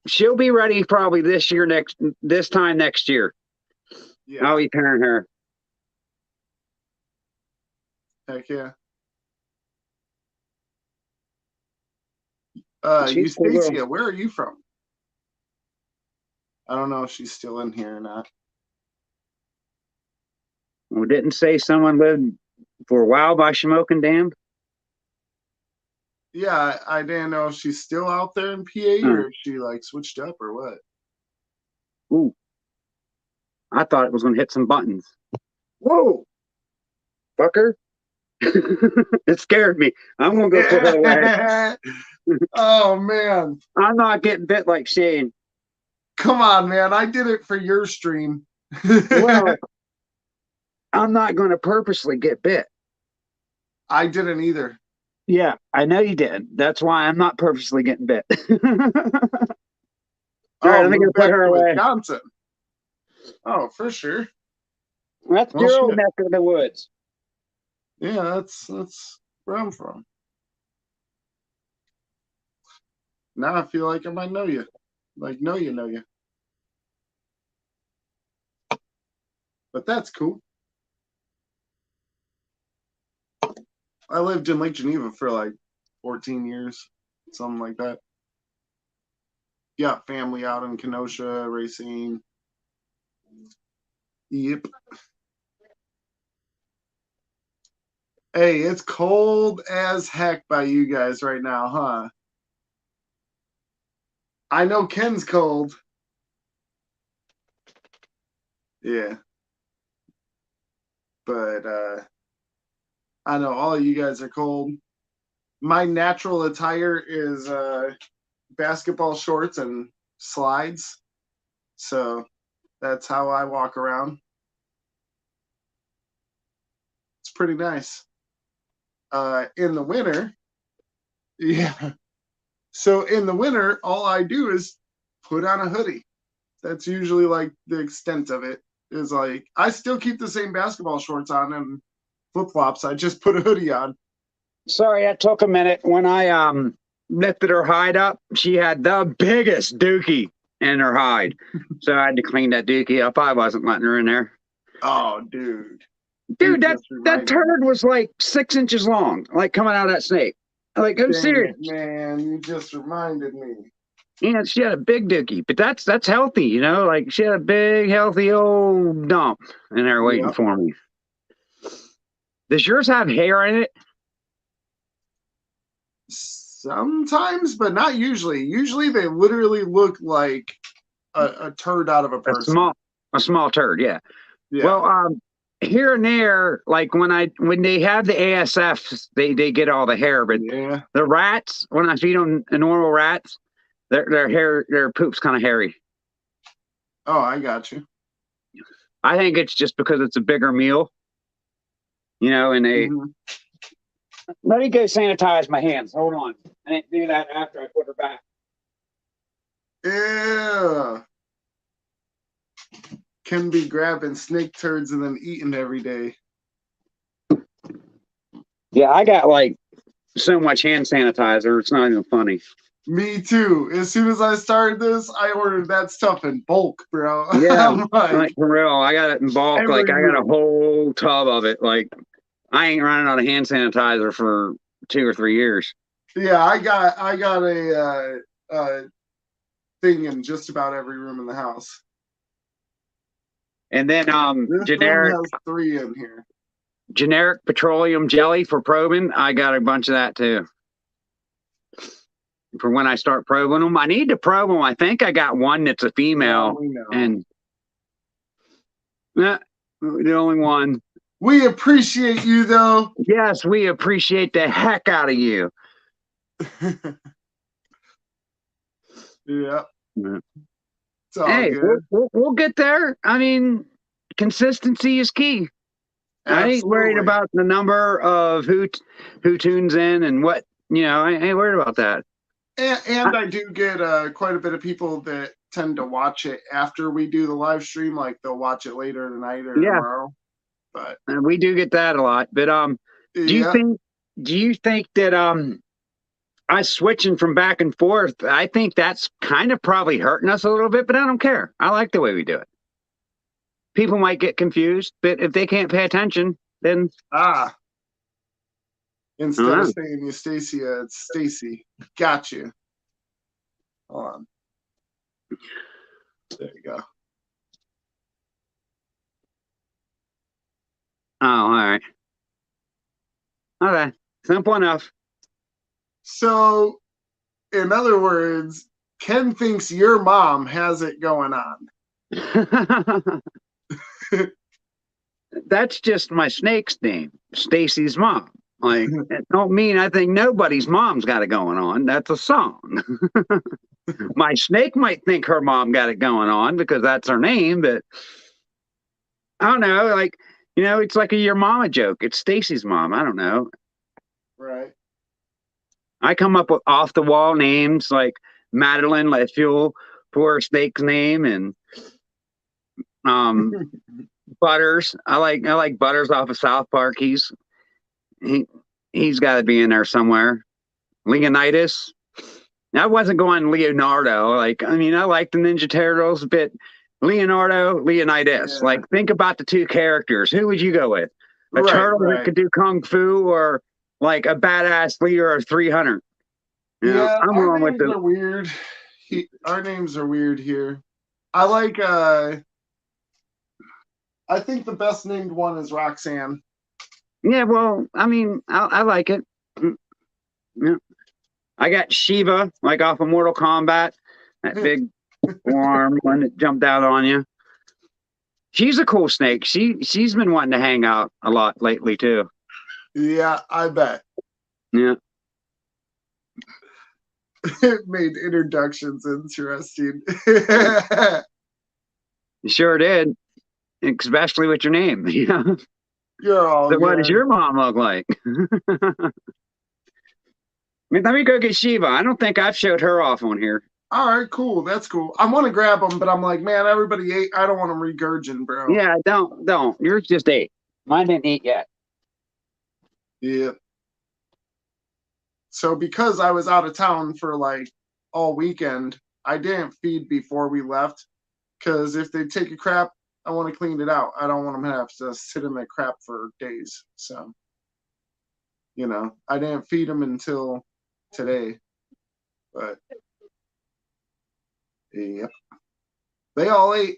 Speaker 2: She'll be ready probably this time next year.
Speaker 1: Yeah.
Speaker 2: I'll be pairing her.
Speaker 1: Heck yeah.
Speaker 2: She's
Speaker 1: Eustacia, where are you from? I don't know if she's still in here or not.
Speaker 2: We didn't say someone lived for a while by Shamokin Dam.
Speaker 1: Yeah, I didn't know if she's still out there in PA or if she like switched up or what.
Speaker 2: Ooh. I thought it was going to hit some buttons. Whoa. Fucker. It scared me. I'm going to go put her away.
Speaker 1: Oh, man.
Speaker 2: I'm not getting bit like Shane.
Speaker 1: Come on, man. I did it for your stream.
Speaker 2: Well, I'm not going to purposely get bit.
Speaker 1: I didn't either.
Speaker 2: Yeah, I know you didn't. That's why I'm not purposely getting bit. All right, let me go put her away.
Speaker 1: Wisconsin. Oh, for sure.
Speaker 2: That's your old neck of the woods.
Speaker 1: Yeah, that's where I'm from. Now I feel like I might know you. Like, know you. But that's cool. I lived in Lake Geneva for like 14 years, something like that. Yeah, family out in Kenosha, Racine. Yep. Hey, it's cold as heck by you guys right now, huh? I know Ken's cold. Yeah. But I know all of you guys are cold. My natural attire is basketball shorts and slides. So that's how I walk around. It's pretty nice. In the winter, yeah. So in the winter, all I do is put on a hoodie. That's usually like the extent of it. Is like I still keep the same basketball shorts on and flip-flops. I just put a hoodie on.
Speaker 2: Sorry, that took a minute. When I lifted her hide up, she had the biggest dookie in her hide. So I had to clean that dookie up. I wasn't letting her in there.
Speaker 1: Oh, dude.
Speaker 2: Dude, that turd was like 6 inches long, like coming out of that snake. Like, I'm serious.
Speaker 1: Man, you just reminded me.
Speaker 2: Yeah, she had a big dookie, but that's healthy, you know. Like she had a big, healthy old dump in there waiting for me. Does yours have hair in it?
Speaker 1: Sometimes, but not usually. Usually, they literally look like a turd out of a person.
Speaker 2: A small turd, yeah. Well, here and there, like when they have the ASFs, they get all the hair, but the rats, when I feed them normal rats, their poop's kind of hairy.
Speaker 1: Oh, I got you.
Speaker 2: I think it's just because it's a bigger meal, you know, and they. Let me go sanitize my hands. Hold on. I didn't do that after I put her back.
Speaker 1: Yeah. Can be grabbing snake turds and then eating every day.
Speaker 2: Yeah, I got like so much hand sanitizer. It's not even funny.
Speaker 1: Me too. As soon as I started this, I ordered that stuff in bulk, bro.
Speaker 2: Yeah, like for real. I got it in bulk. Like I got a whole tub of it. Like I ain't running out of hand sanitizer for 2 or 3 years.
Speaker 1: Yeah, I got a thing in just about every room in the house.
Speaker 2: And then
Speaker 1: this
Speaker 2: generic
Speaker 1: room has 3 in here.
Speaker 2: Generic petroleum jelly for probing. I got a bunch of that too. For when I start probing them, I need to probe them. I think I got one that's a female, and the only one.
Speaker 1: We appreciate you, though.
Speaker 2: Yes, we appreciate the heck out of you.
Speaker 1: Yeah.
Speaker 2: It's all good. We'll get there. I mean, consistency is key. Absolutely. I ain't worried about the number of who tunes in and what, you know, I ain't worried about that.
Speaker 1: And I do get quite a bit of people that tend to watch it after we do the live stream. Like they'll watch it later tonight or tomorrow. But
Speaker 2: we do get that a lot. But do you think that us switching from back and forth, I think that's kind of probably hurting us a little bit, but I don't care. I like the way we do it. People might get confused, but if they can't pay attention, then
Speaker 1: instead of saying you Stacia, it's Stacy. Got you. Hold on. There you go.
Speaker 2: Oh, all right. Okay. Simple enough.
Speaker 1: So, in other words, Ken thinks your mom has it going on.
Speaker 2: That's just my snake's name, Stacy's mom. Like, it don't mean I think nobody's mom's got it going on. That's a song. My snake might think her mom got it going on because that's her name, but I don't know. Like, you know, it's like a your mama joke. It's Stacy's mom. I don't know.
Speaker 1: Right.
Speaker 2: I come up with off the wall names like Madeline Letfuel for her snake's name, and Butters. I like Butters off of South Park. He's got to be in there somewhere. Leonidas. I wasn't going Leonardo. Like, I mean, I like the Ninja Turtles, but Leonidas. Yeah. Like, think about the two characters. Who would you go with? A turtle that could do kung fu, or like a badass leader of 300? You know, I'm going with
Speaker 1: the weird. Our names are weird here. I like. I think the best named one is Roxanne.
Speaker 2: Yeah, well, I mean, I like it. Yeah. I got Shiva, like off of Mortal Kombat, that big arm one that jumped out on you. She's a cool snake. She's been wanting to hang out a lot lately too.
Speaker 1: Yeah, I bet.
Speaker 2: Yeah.
Speaker 1: It made introductions interesting.
Speaker 2: You sure did, especially with your name. Yeah.
Speaker 1: You're all
Speaker 2: so what does your mom look like? I mean, let me go get Shiva. I don't think I've showed her off on here.
Speaker 1: All right, cool. That's cool. I want to grab them, but I'm like, man, everybody ate. I don't want them regurging, bro.
Speaker 2: Yeah, don't. Yours just ate. Mine didn't eat yet.
Speaker 1: Yeah. So because I was out of town for like all weekend, I didn't feed before we left. Because if they take a crap, I want to clean it out. I don't want them to have to sit in that crap for days. So, you know, I didn't feed them until today. But, yep. They all ate.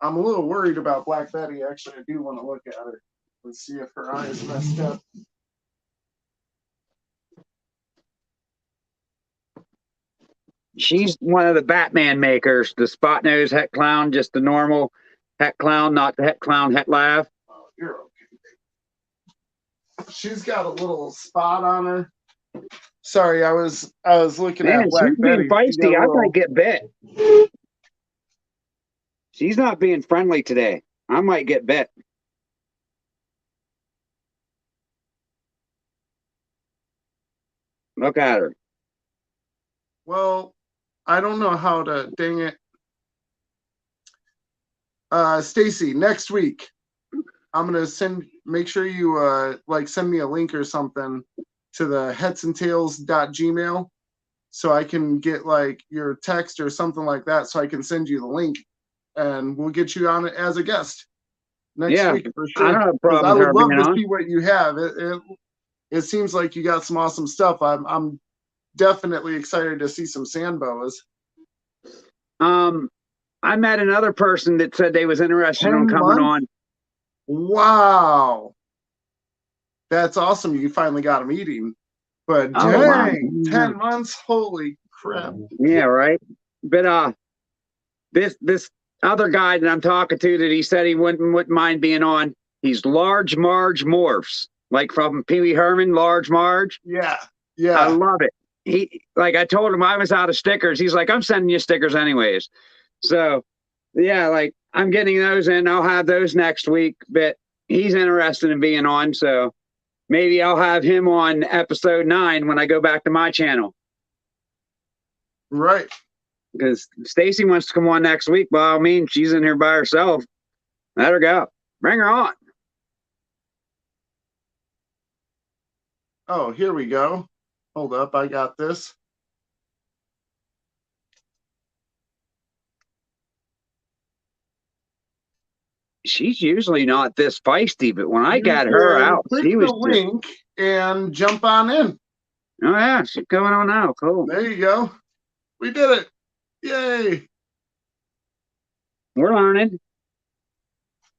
Speaker 1: I'm a little worried about Black Betty. Actually, I do want to look at her. Let's see if her eyes messed up.
Speaker 2: She's one of the Batman makers, the spot nose het clown, just the normal het clown, not the het clown het laugh.
Speaker 1: Oh, you're okay. She's got a little spot on her. Sorry, I was looking at Black
Speaker 2: she's
Speaker 1: Betty.
Speaker 2: Being feisty. I might get bit. She's not being friendly today. I might get bit. Look at her.
Speaker 1: Well, I don't know how to, dang it. Stacy, next week, I'm going to make sure you send me a link or something to the HetsAndTails.gmail so I can get like your text or something like that so I can send you the link and we'll get you on it as a guest next week for sure.
Speaker 2: I don't have a problem.
Speaker 1: I would love to see what you have. It seems like you got some awesome stuff. I'm definitely excited to see some sand boas.
Speaker 2: I met another person that said they was interested in coming on.
Speaker 1: Wow. That's awesome. You finally got a meeting. But dang, 10 months, holy crap.
Speaker 2: Yeah, right. But this other guy that I'm talking to that he said he wouldn't mind being on, he's Large Marge Morphs, like from Pee Wee Herman, Large Marge.
Speaker 1: Yeah.
Speaker 2: I love it. He, like, I told him I was out of stickers. He's like, I'm sending you stickers anyways. So yeah, like I'm getting those in. I'll have those next week, but he's interested in being on. So maybe I'll have him on episode 9 when I go back to my channel.
Speaker 1: Right.
Speaker 2: Because Stacy wants to come on next week. By all means, she's in here by herself. Let her go. Bring her on.
Speaker 1: Oh, here we go. Hold up, I got this.
Speaker 2: She's usually not this feisty, but when I
Speaker 1: You
Speaker 2: got her
Speaker 1: can
Speaker 2: out,
Speaker 1: click
Speaker 2: she
Speaker 1: the
Speaker 2: was just,
Speaker 1: link and jump on in.
Speaker 2: oh yeah, she's going on now. Cool.
Speaker 1: There you go. We did it. Yay.
Speaker 2: We're learning.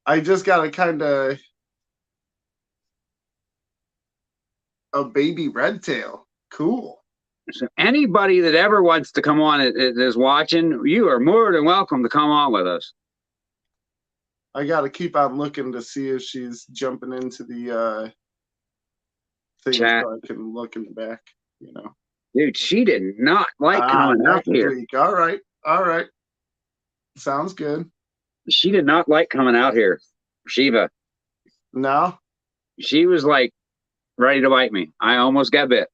Speaker 1: I just got a kind of a baby red tail. Cool.
Speaker 2: So anybody that ever wants to come on is watching, you are more than welcome to come on with us.
Speaker 1: I got to keep on looking to see if she's jumping into the thing
Speaker 2: Chat.
Speaker 1: so I can look in the back, you know.
Speaker 2: Dude, she did not like coming out here.
Speaker 1: Week. All right. All right. Sounds good.
Speaker 2: She did not like coming out here. Shiva.
Speaker 1: No?
Speaker 2: She was like ready to bite me. I almost got bit.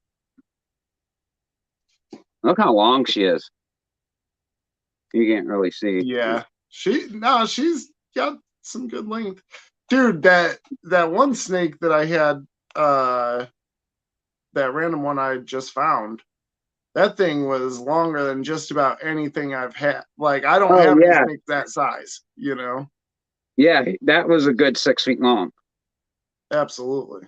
Speaker 2: Look how long she is. You can't really see.
Speaker 1: Yeah. She's got some good length. Dude, that one snake that I had, that random one I just found, that thing was longer than just about anything I've had. Like, I don't have any snakes that size, you know?
Speaker 2: Yeah, that was a good 6 feet long.
Speaker 1: Absolutely.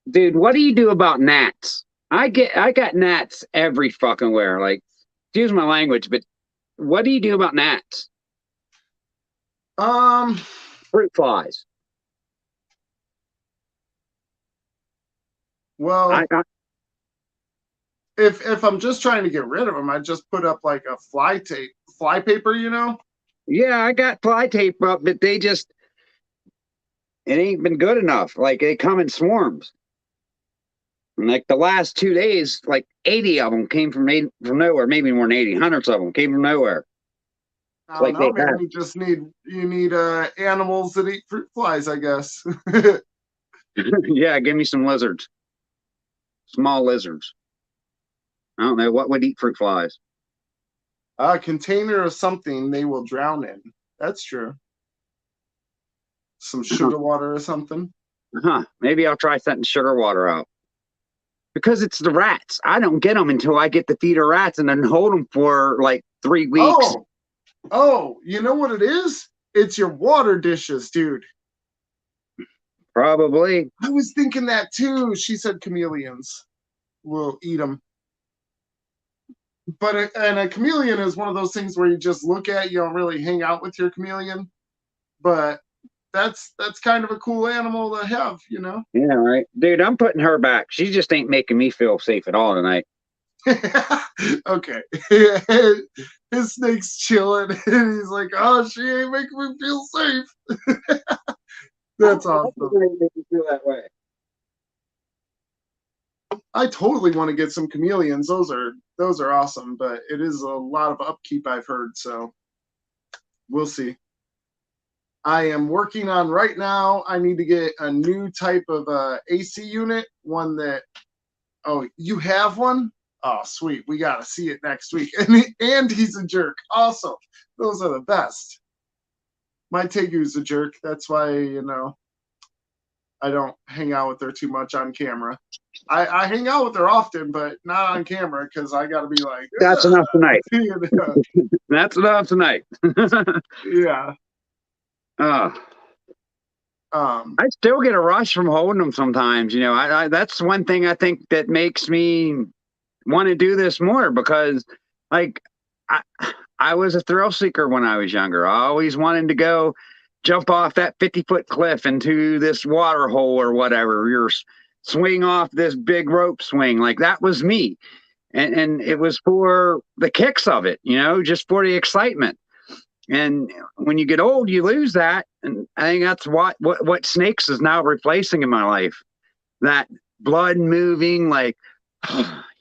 Speaker 2: Dude, what do you do about gnats? I got gnats every fucking where. Like, excuse my language, but what do you do about gnats? Fruit flies.
Speaker 1: Well, if I'm just trying to get rid of them, I just put up like a fly paper, you know?
Speaker 2: Yeah, I got fly tape up, but it ain't been good enough. Like, they come in swarms. And like the last 2 days, like 80 of them came from nowhere. Maybe more than 80, hundreds of them came from nowhere.
Speaker 1: I don't know, man. You need animals that eat fruit flies, I guess.
Speaker 2: Yeah, give me some lizards. Small lizards. I don't know what would eat fruit flies.
Speaker 1: A container of something they will drown in. That's true. Some sugar water or something.
Speaker 2: Maybe I'll try setting sugar water out. Because it's the rats. I don't get them until I get to feed the rats and then hold them for like 3 weeks.
Speaker 1: Oh, you know what it is? It's your water dishes, dude.
Speaker 2: Probably.
Speaker 1: I was thinking that too. She said chameleons will eat them. But a chameleon is one of those things where you just look at, you don't really hang out with your chameleon. But that's kind of a cool animal to have, you know?
Speaker 2: Yeah, right. Dude, I'm putting her back. She just ain't making me feel safe at all tonight.
Speaker 1: Okay. His snake's chilling and he's like, oh, she ain't making me feel safe. That's awesome.
Speaker 2: Make me feel that way.
Speaker 1: I totally want to get some chameleons. Those are awesome, but it is a lot of upkeep, I've heard, so we'll see. I am working on right now. I need to get a new type of AC unit, one that, oh, you have one? Oh, sweet. We got to see it next week. And he's a jerk. Also, those are the best. My Tegu's a jerk. That's why, you know, I don't hang out with her too much on camera. I hang out with her often, but not on camera because I got to be like,
Speaker 2: that's enough tonight.
Speaker 1: You know?
Speaker 2: That's enough tonight.
Speaker 1: Yeah.
Speaker 2: I still get a rush from holding them sometimes. You know, I that's one thing I think that makes me want to do this more because, like, I was a thrill seeker when I was younger. I always wanted to go jump off that 50-foot cliff into this water hole or whatever. You're swing off this big rope swing. Like, that was me. And it was for the kicks of it, you know, just for the excitement. And when you get old, you lose that. And I think that's what snakes is now replacing in my life. That blood moving, like,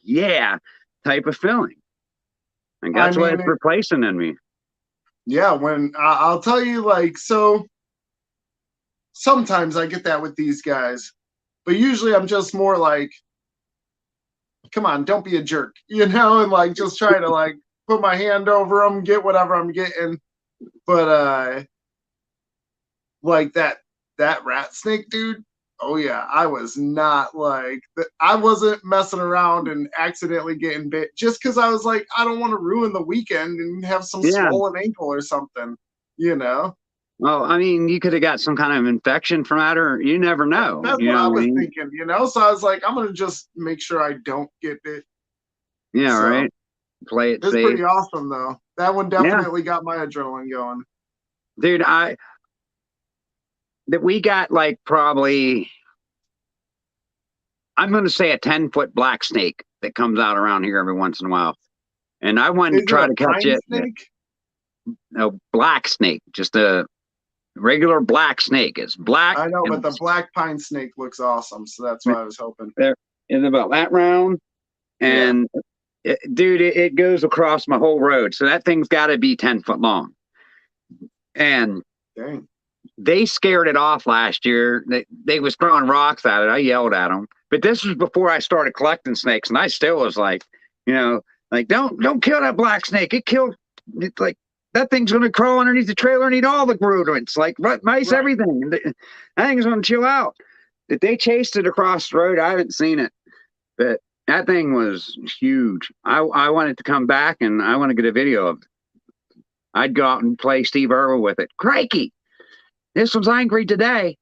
Speaker 2: yeah, type of feeling. And that's what it's replacing in me.
Speaker 1: Yeah, when I'll tell you, like, so sometimes I get that with these guys, but usually I'm just more like, come on, don't be a jerk, you know, and like just try to like put my hand over them, get whatever I'm getting. But like that rat snake, dude. Oh yeah, I was not like I wasn't messing around and accidentally getting bit just because I was like, I don't want to ruin the weekend and have some
Speaker 2: Yeah.
Speaker 1: swollen ankle or something, you know.
Speaker 2: Well, I mean, you could have got some kind of infection from that, or you never know.
Speaker 1: That's
Speaker 2: You
Speaker 1: what
Speaker 2: know
Speaker 1: I
Speaker 2: what I
Speaker 1: was
Speaker 2: mean?
Speaker 1: thinking, you know. So I was like, I'm gonna just make sure I don't get bit.
Speaker 2: Yeah,
Speaker 1: So
Speaker 2: right. Play it
Speaker 1: it's
Speaker 2: safe.
Speaker 1: pretty awesome though. That one
Speaker 2: Yeah,
Speaker 1: definitely got my adrenaline going.
Speaker 2: dude. That we got like probably I'm going to say a 10-foot black snake that comes out around here every once in a while, and I wanted to
Speaker 1: Is it
Speaker 2: try
Speaker 1: a
Speaker 2: to catch
Speaker 1: pine
Speaker 2: it.
Speaker 1: snake?
Speaker 2: A black snake, just a regular black snake. It's black
Speaker 1: I know, but
Speaker 2: and
Speaker 1: the black pine snake looks awesome, so that's why I was hoping.
Speaker 2: there is about that round,
Speaker 1: Yeah.
Speaker 2: and dude, it goes across my whole road. So that thing's got to be 10 foot long. And
Speaker 1: Dang.
Speaker 2: they scared it off last year. They was throwing rocks at it. I yelled at them. But this was before I started collecting snakes, and I still was like, you know, like don't kill that black snake. It's like that thing's gonna crawl underneath the trailer and eat all the rodents, like mice,
Speaker 1: Right.
Speaker 2: everything. That thing's gonna chill out. If they chased it across the road, I haven't seen it, but that thing was huge. I wanted to come back and I want to get a video of it. I'd go out and play Steve Irwin with it. Crikey, this one's angry today.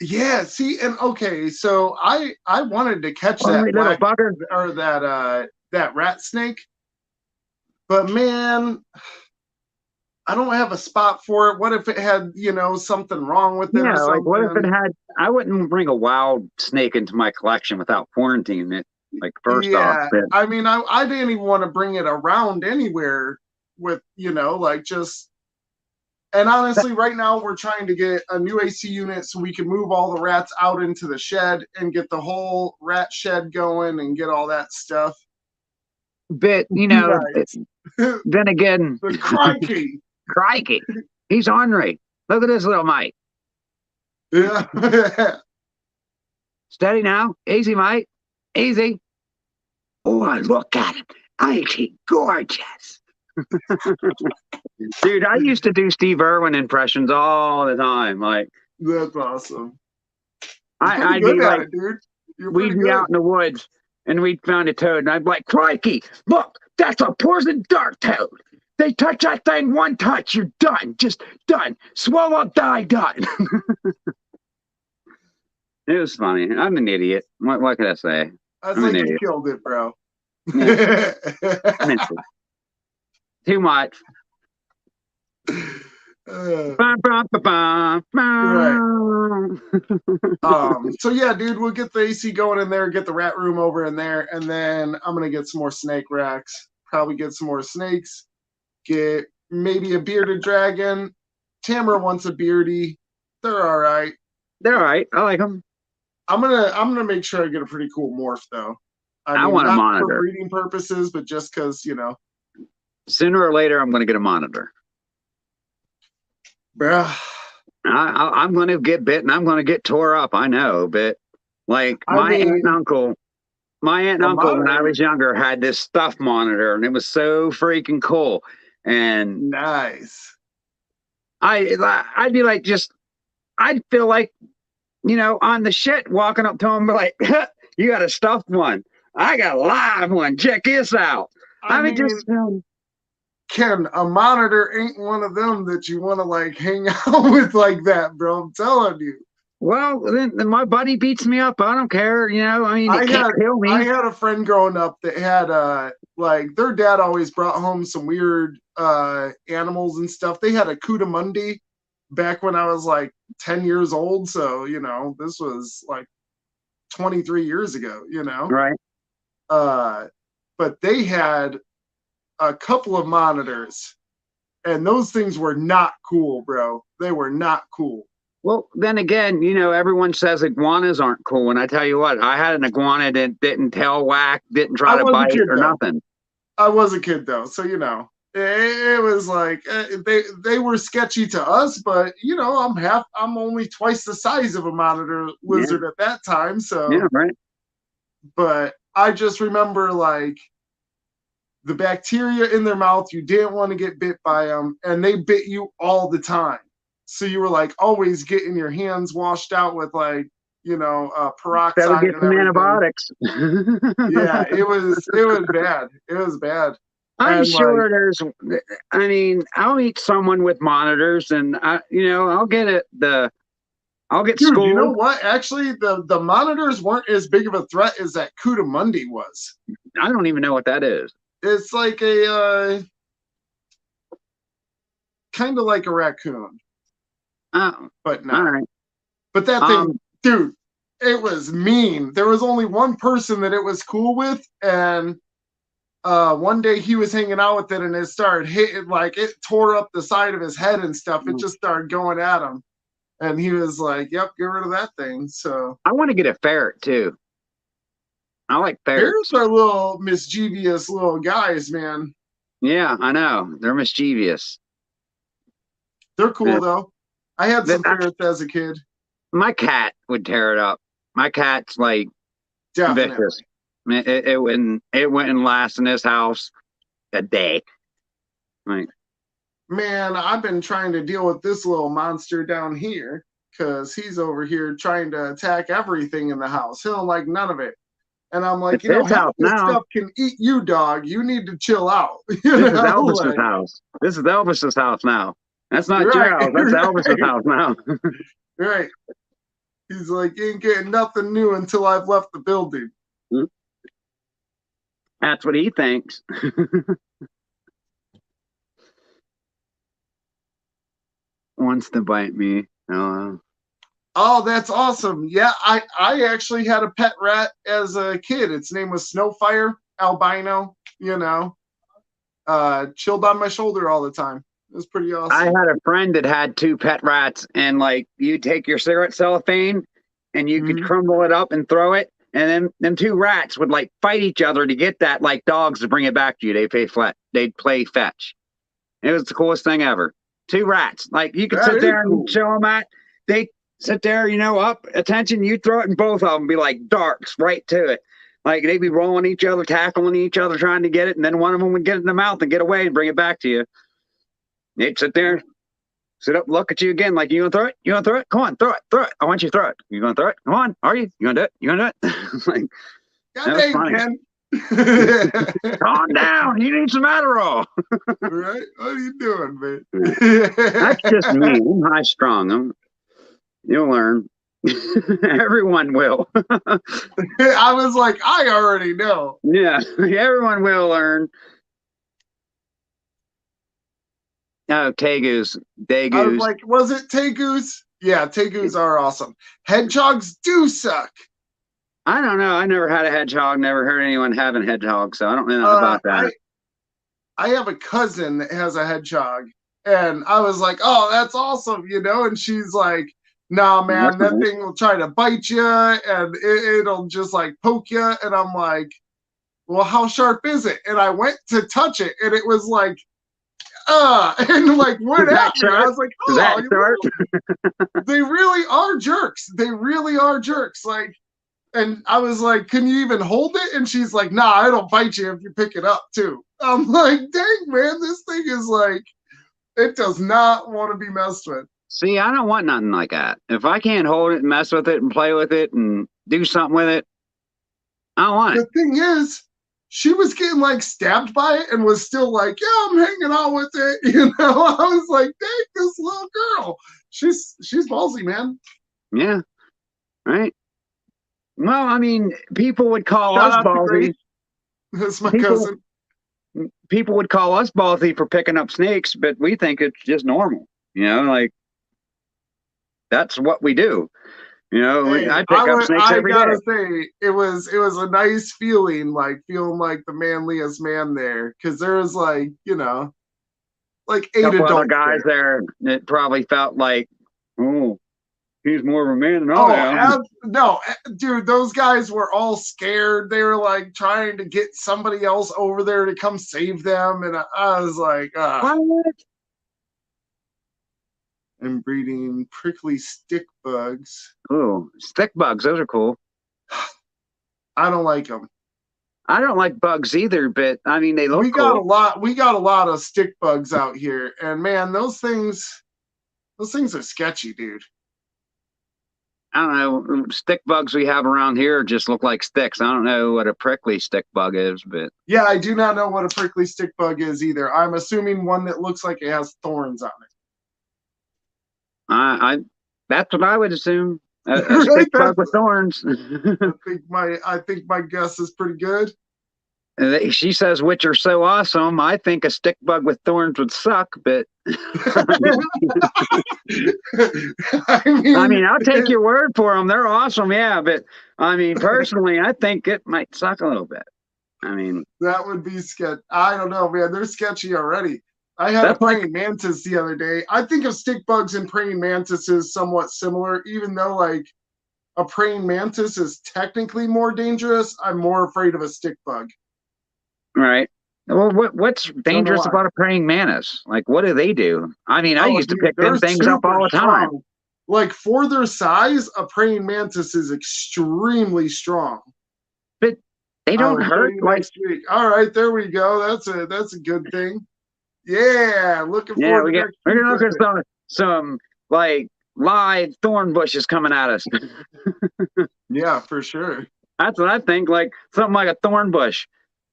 Speaker 1: Yeah, see, and okay, so I wanted to catch that
Speaker 2: Hungry little
Speaker 1: black
Speaker 2: bugger.
Speaker 1: or that rat snake, but man, I don't have a spot for it. What if it had, you know, something wrong with it or
Speaker 2: Yeah, like what if it
Speaker 1: something?
Speaker 2: had? I wouldn't bring a wild snake into my collection without quarantining it. Like first off,
Speaker 1: Yeah,
Speaker 2: but
Speaker 1: I mean, I didn't even want to bring it around anywhere with, you know, like just. And honestly, right now we're trying to get a new AC unit so we can move all the rats out into the shed and get the whole rat shed going and get all that stuff. Nice.
Speaker 2: then again,
Speaker 1: But crikey.
Speaker 2: crikey, he's ornery. Look at this little mite.
Speaker 1: Yeah.
Speaker 2: Steady now, easy, mate, easy. Oh, look at him. Ain't he gorgeous? Dude, I used to do Steve Irwin impressions all the time. Like
Speaker 1: That's awesome.
Speaker 2: I'd
Speaker 1: Good
Speaker 2: be
Speaker 1: at
Speaker 2: like,
Speaker 1: it, dude. You're
Speaker 2: we'd
Speaker 1: pretty
Speaker 2: be
Speaker 1: good.
Speaker 2: out in the woods and we'd found a toad, and I'd be like, crikey, look, that's a poison dart toad. They touch that thing one touch, you're done. Just done. Swallow, die, done. It was funny. I'm an idiot. What can I say?
Speaker 1: I was
Speaker 2: I'm an
Speaker 1: like, you
Speaker 2: idiot.
Speaker 1: killed it, bro.
Speaker 2: Yeah, too much. Bum, bum, bum,
Speaker 1: Right.
Speaker 2: bum.
Speaker 1: So yeah, dude, we'll get the AC going in there, get the rat room over in there, and then I'm gonna get some more snake racks. Probably get some more snakes. Get maybe a bearded dragon. Tamara wants a beardy. They're all right.
Speaker 2: They're all right. I like them.
Speaker 1: I'm gonna make sure I get a pretty cool morph though. I
Speaker 2: I
Speaker 1: mean,
Speaker 2: want a
Speaker 1: not for
Speaker 2: monitor.
Speaker 1: breeding purposes, but just because, you know.
Speaker 2: Sooner or later, I'm going to get a monitor.
Speaker 1: Bruh.
Speaker 2: I'm going to get bit and I'm going to get tore up. I know, but like
Speaker 1: I mean,
Speaker 2: my aunt and
Speaker 1: a
Speaker 2: uncle, when I
Speaker 1: monitor.
Speaker 2: was younger, had this stuff monitor, and it was so freaking cool. And
Speaker 1: Nice.
Speaker 2: I'd be like, I'd feel like, on the shit walking up to him, like, you got a stuffed one. I got a live one. Check this out.
Speaker 1: I
Speaker 2: Mean,
Speaker 1: mean, Ken, a monitor ain't one of them that you want to like hang out with like that, bro. I'm telling you.
Speaker 2: well, then my buddy beats me up. I don't care. I mean, it can't kill me.
Speaker 1: I had a friend growing up that had like their dad always brought home some weird animals and stuff. They had a Cudamundi back when I was like 10 years old. So, this was like 23 years ago,
Speaker 2: Right.
Speaker 1: But they had a couple of monitors, and those things were not cool, bro. They were not cool.
Speaker 2: Well, then again, everyone says iguanas aren't cool. And I tell you what, I had an iguana that didn't tail whack, didn't try to bite or nothing.
Speaker 1: I was a kid though, so it was like they were sketchy to us, but I'm only twice the size of a monitor lizard at that time. So
Speaker 2: yeah, right.
Speaker 1: But I just remember like the bacteria in their mouth, you didn't want to get bit by them, and they bit you all the time. So you were like always getting your hands washed out with like,
Speaker 2: Better
Speaker 1: peroxide
Speaker 2: get
Speaker 1: and
Speaker 2: some
Speaker 1: everything.
Speaker 2: antibiotics.
Speaker 1: Yeah, it was bad. It was bad.
Speaker 2: I'm
Speaker 1: And like,
Speaker 2: sure there's. I mean, I'll meet someone with monitors, and I'll get it. I'll get
Speaker 1: dude, you know
Speaker 2: schooled.
Speaker 1: what? Actually, the monitors weren't as big of a threat as that Cudamundi was.
Speaker 2: I don't even know what that is.
Speaker 1: It's like a kind of like a raccoon,
Speaker 2: Oh,
Speaker 1: but
Speaker 2: all
Speaker 1: no.
Speaker 2: right.
Speaker 1: But that thing, dude, it was mean. There was only one person that it was cool with, and one day he was hanging out with it, and it started hitting, like it tore up the side of his head and stuff. It just started going at him, and he was like, "Yep, get rid of that thing." So
Speaker 2: I want to get a ferret too. I like
Speaker 1: bears
Speaker 2: ferrets.
Speaker 1: are little mischievous little guys, man.
Speaker 2: Yeah, I know. They're mischievous.
Speaker 1: They're cool
Speaker 2: Yeah.
Speaker 1: though. I had some ferrets as a kid.
Speaker 2: My cat would tear it up. My cat's like vicious.
Speaker 1: Definitely.
Speaker 2: It wouldn't last in this house a day. Like,
Speaker 1: Man, I've been trying to deal with this little monster down here because he's over here trying to attack everything in the house. He don't like none of it. And I'm like,
Speaker 2: it's his
Speaker 1: half
Speaker 2: house
Speaker 1: this
Speaker 2: now.
Speaker 1: stuff can eat you, dog. You need to chill out.
Speaker 2: This is Elvis's
Speaker 1: Like,
Speaker 2: house. This is Elvis's house now. That's not your
Speaker 1: right,
Speaker 2: house. That's Elvis's house now.
Speaker 1: right. He's like, you ain't getting nothing new until I've left the building.
Speaker 2: That's what he thinks. Wants to bite me.
Speaker 1: Oh, that's awesome. Yeah, I actually had a pet rat as a kid. Its name was Snowfire, albino, chilled on my shoulder all the time. It was pretty awesome.
Speaker 2: I had a friend that had 2 pet rats, and like you take your cigarette cellophane and you could crumble it up and throw it, and then them 2 rats would like fight each other to get that, like dogs to bring it back to you. They'd play fetch. It was the coolest thing ever. 2 rats, like you could sit there and show them at. They sit there, up, attention. You throw it, and both of them be like darks right to it. Like they'd be rolling each other, tackling each other, trying to get it, and then one of them would get it in the mouth and get away and bring it back to you. They'd sit there, sit up, look at you again, like, you gonna throw it? You gonna throw it? Come on, throw it. I want you to throw it. You gonna throw it? Come on, are you? You gonna do it? You gonna do it? Like,
Speaker 1: God dang,
Speaker 2: Ken. Calm down. You need some Adderall.
Speaker 1: Right? What are you doing, man?
Speaker 2: That's just me. I'm high strung. You'll learn. Everyone will.
Speaker 1: I was like, I already know.
Speaker 2: Yeah, everyone will learn. Oh, tegus, degus.
Speaker 1: I was like, was it tegus? Yeah, tegus are awesome. Hedgehogs do suck.
Speaker 2: I don't know. I never had a hedgehog. Never heard anyone having hedgehogs, so I don't know about that.
Speaker 1: I have a cousin that has a hedgehog, and I was like, oh, that's awesome, and she's like, nah, man, that thing will try to bite you, and it'll just like poke you, and I'm like, well, how sharp is it? And I went to touch it, and it was like, and like went at me. I was like, oh, they really are jerks. They really are jerks. Like, and I was like, can you even hold it? And she's like, nah, it'll bite you if you pick it up too. I'm like, dang, man, this thing is like, it does not want to be messed with.
Speaker 2: See, I don't want nothing like that. If I can't hold it and mess with it and play with it and do something with it, I don't want it.
Speaker 1: The thing is, she was getting like stabbed by it and was still like, yeah, I'm hanging out with it. I was like, dang, this little girl. She's ballsy, man.
Speaker 2: Yeah. Right. Well, I mean, people would call us ballsy.
Speaker 1: That's my cousin.
Speaker 2: People would call us ballsy for picking up snakes, but we think it's just normal. Like that's what we do.
Speaker 1: Hey,
Speaker 2: I pick up snakes every day. I gotta
Speaker 1: say, it was a nice feeling, like feeling like the manliest man there, because there was like, like 8 adult
Speaker 2: other guys there. It probably felt like, oh, he's more of a man than I am.
Speaker 1: No, dude, those guys were all scared. They were like trying to get somebody else over there to come save them, and I was like,
Speaker 2: what?
Speaker 1: I'm breeding prickly stick bugs.
Speaker 2: Oh, stick bugs. Those are cool.
Speaker 1: I don't like them.
Speaker 2: I don't like bugs either, but I mean, they look
Speaker 1: cool. We got a lot of stick bugs out here, and man, those things, Those things are sketchy, dude.
Speaker 2: I don't know. Stick bugs we have around here just look like sticks. I don't know what a prickly stick bug is, but
Speaker 1: yeah, I do not know what a prickly stick bug is either. I'm assuming one that looks like it has thorns on it.
Speaker 2: I that's what I would assume. A
Speaker 1: Right?
Speaker 2: stick bug with thorns.
Speaker 1: I think my guess is pretty good.
Speaker 2: She says, which are so awesome. I think a stick bug with thorns would suck, but I mean, I'll take your word for them. They're awesome, yeah. But I mean, personally, I think it might suck a little bit. I mean,
Speaker 1: that would be sketch. I don't know, man. They're sketchy already. I had a praying mantis the other day. I think of stick bugs and praying mantises somewhat similar, even though like a praying mantis is technically more dangerous. I'm more afraid of a stick bug.
Speaker 2: Right. Well, what's dangerous about a praying mantis? Like, what do they do? I mean, I used to pick them things up all the time.
Speaker 1: Like, for their size, a praying mantis is extremely strong.
Speaker 2: But they don't hurt. Like,
Speaker 1: next week. All right, there we go. That's a good thing. Yeah, looking forward to
Speaker 2: we're gonna look at some like live thorn bushes coming at us.
Speaker 1: Yeah, for sure.
Speaker 2: That's what I think. Like something like a thorn bush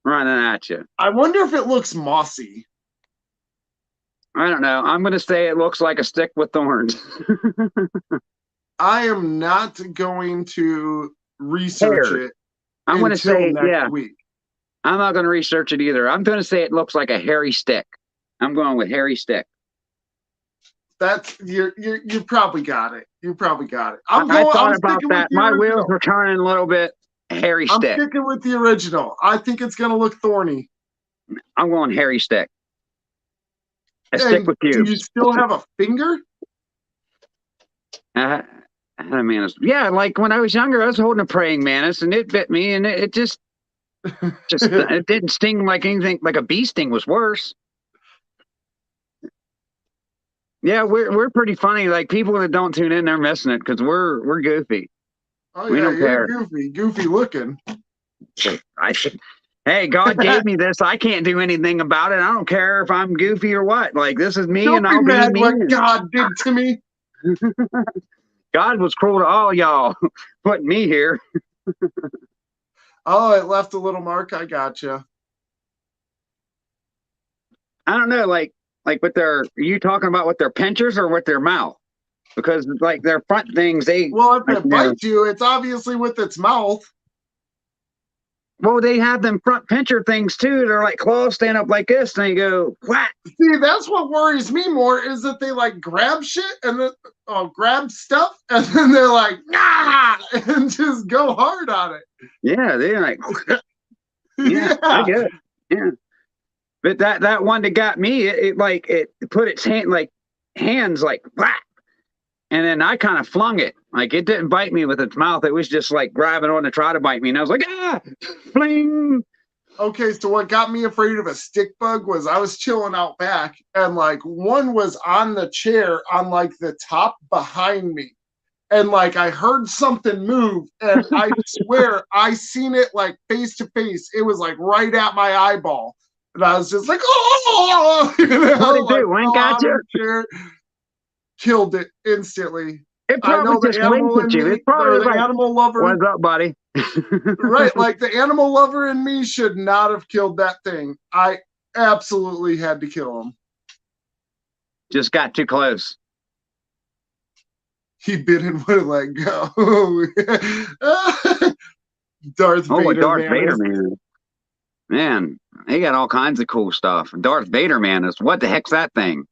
Speaker 2: running at you.
Speaker 1: I wonder if it looks mossy.
Speaker 2: I don't know. I'm going to say it looks like a stick with thorns.
Speaker 1: I am not going to research it.
Speaker 2: I'm going to say,
Speaker 1: next week.
Speaker 2: I'm not going to research it either. I'm going to say it looks like a hairy stick. I'm going with hairy stick.
Speaker 1: That's you probably got it. You probably got it.
Speaker 2: I thought about that. My wheels were turning a little bit. Hairy stick.
Speaker 1: I'm sticking with the original. I think it's going to look thorny.
Speaker 2: I'm going hairy stick. A stick with cubes.
Speaker 1: Do you still have a finger?
Speaker 2: I mean, yeah, like when I was younger, I was holding a praying mantis and it bit me, and it just it didn't sting like anything. Like a bee sting was worse. Yeah, we're pretty funny. Like people that don't tune in, they're missing it because we're goofy.
Speaker 1: Oh, we don't care. Goofy looking.
Speaker 2: Hey, God gave me this. I can't do anything about it. I don't care if I'm goofy or what. Like this is me,
Speaker 1: and
Speaker 2: I'll be
Speaker 1: mad what God did to me.
Speaker 2: God was cruel to all y'all, putting me here.
Speaker 1: Oh, it left a little mark. I gotcha.
Speaker 2: I don't know, like with their. Are you talking about with their pinchers or with their mouth? Because like their front things,
Speaker 1: well, if it bites you, it's obviously with its mouth.
Speaker 2: Well, they have them front pincher things too. They're like claws stand up like this, and they go whack.
Speaker 1: See, that's what worries me more is that they like grab shit and then grab stuff, and then they're like and just go hard on it.
Speaker 2: Yeah, they're like, yeah, I get it. Yeah, but that one that got me, it put its hands like whack. And then I kind of flung it. Like it didn't bite me with its mouth. It was just like grabbing on to try to bite me. And I was like, fling.
Speaker 1: Okay, so what got me afraid of a stick bug was I was chilling out back and like one was on the chair on like the top behind me. And like I heard something move and I swear I seen it like face to face. It was like right at my eyeball. And I was just like, oh!
Speaker 2: What did it do? Wink at you?
Speaker 1: Killed it instantly.
Speaker 2: It probably just winked at you. It's probably
Speaker 1: the animal lover.
Speaker 2: What's up, buddy?
Speaker 1: Right, like the animal lover in me should not have killed that thing. I absolutely had to kill him.
Speaker 2: Just got too close.
Speaker 1: He bit and wouldn't let go. Darth Vader
Speaker 2: man. Man, he got all kinds of cool stuff. Darth Vader man is what the heck's that thing?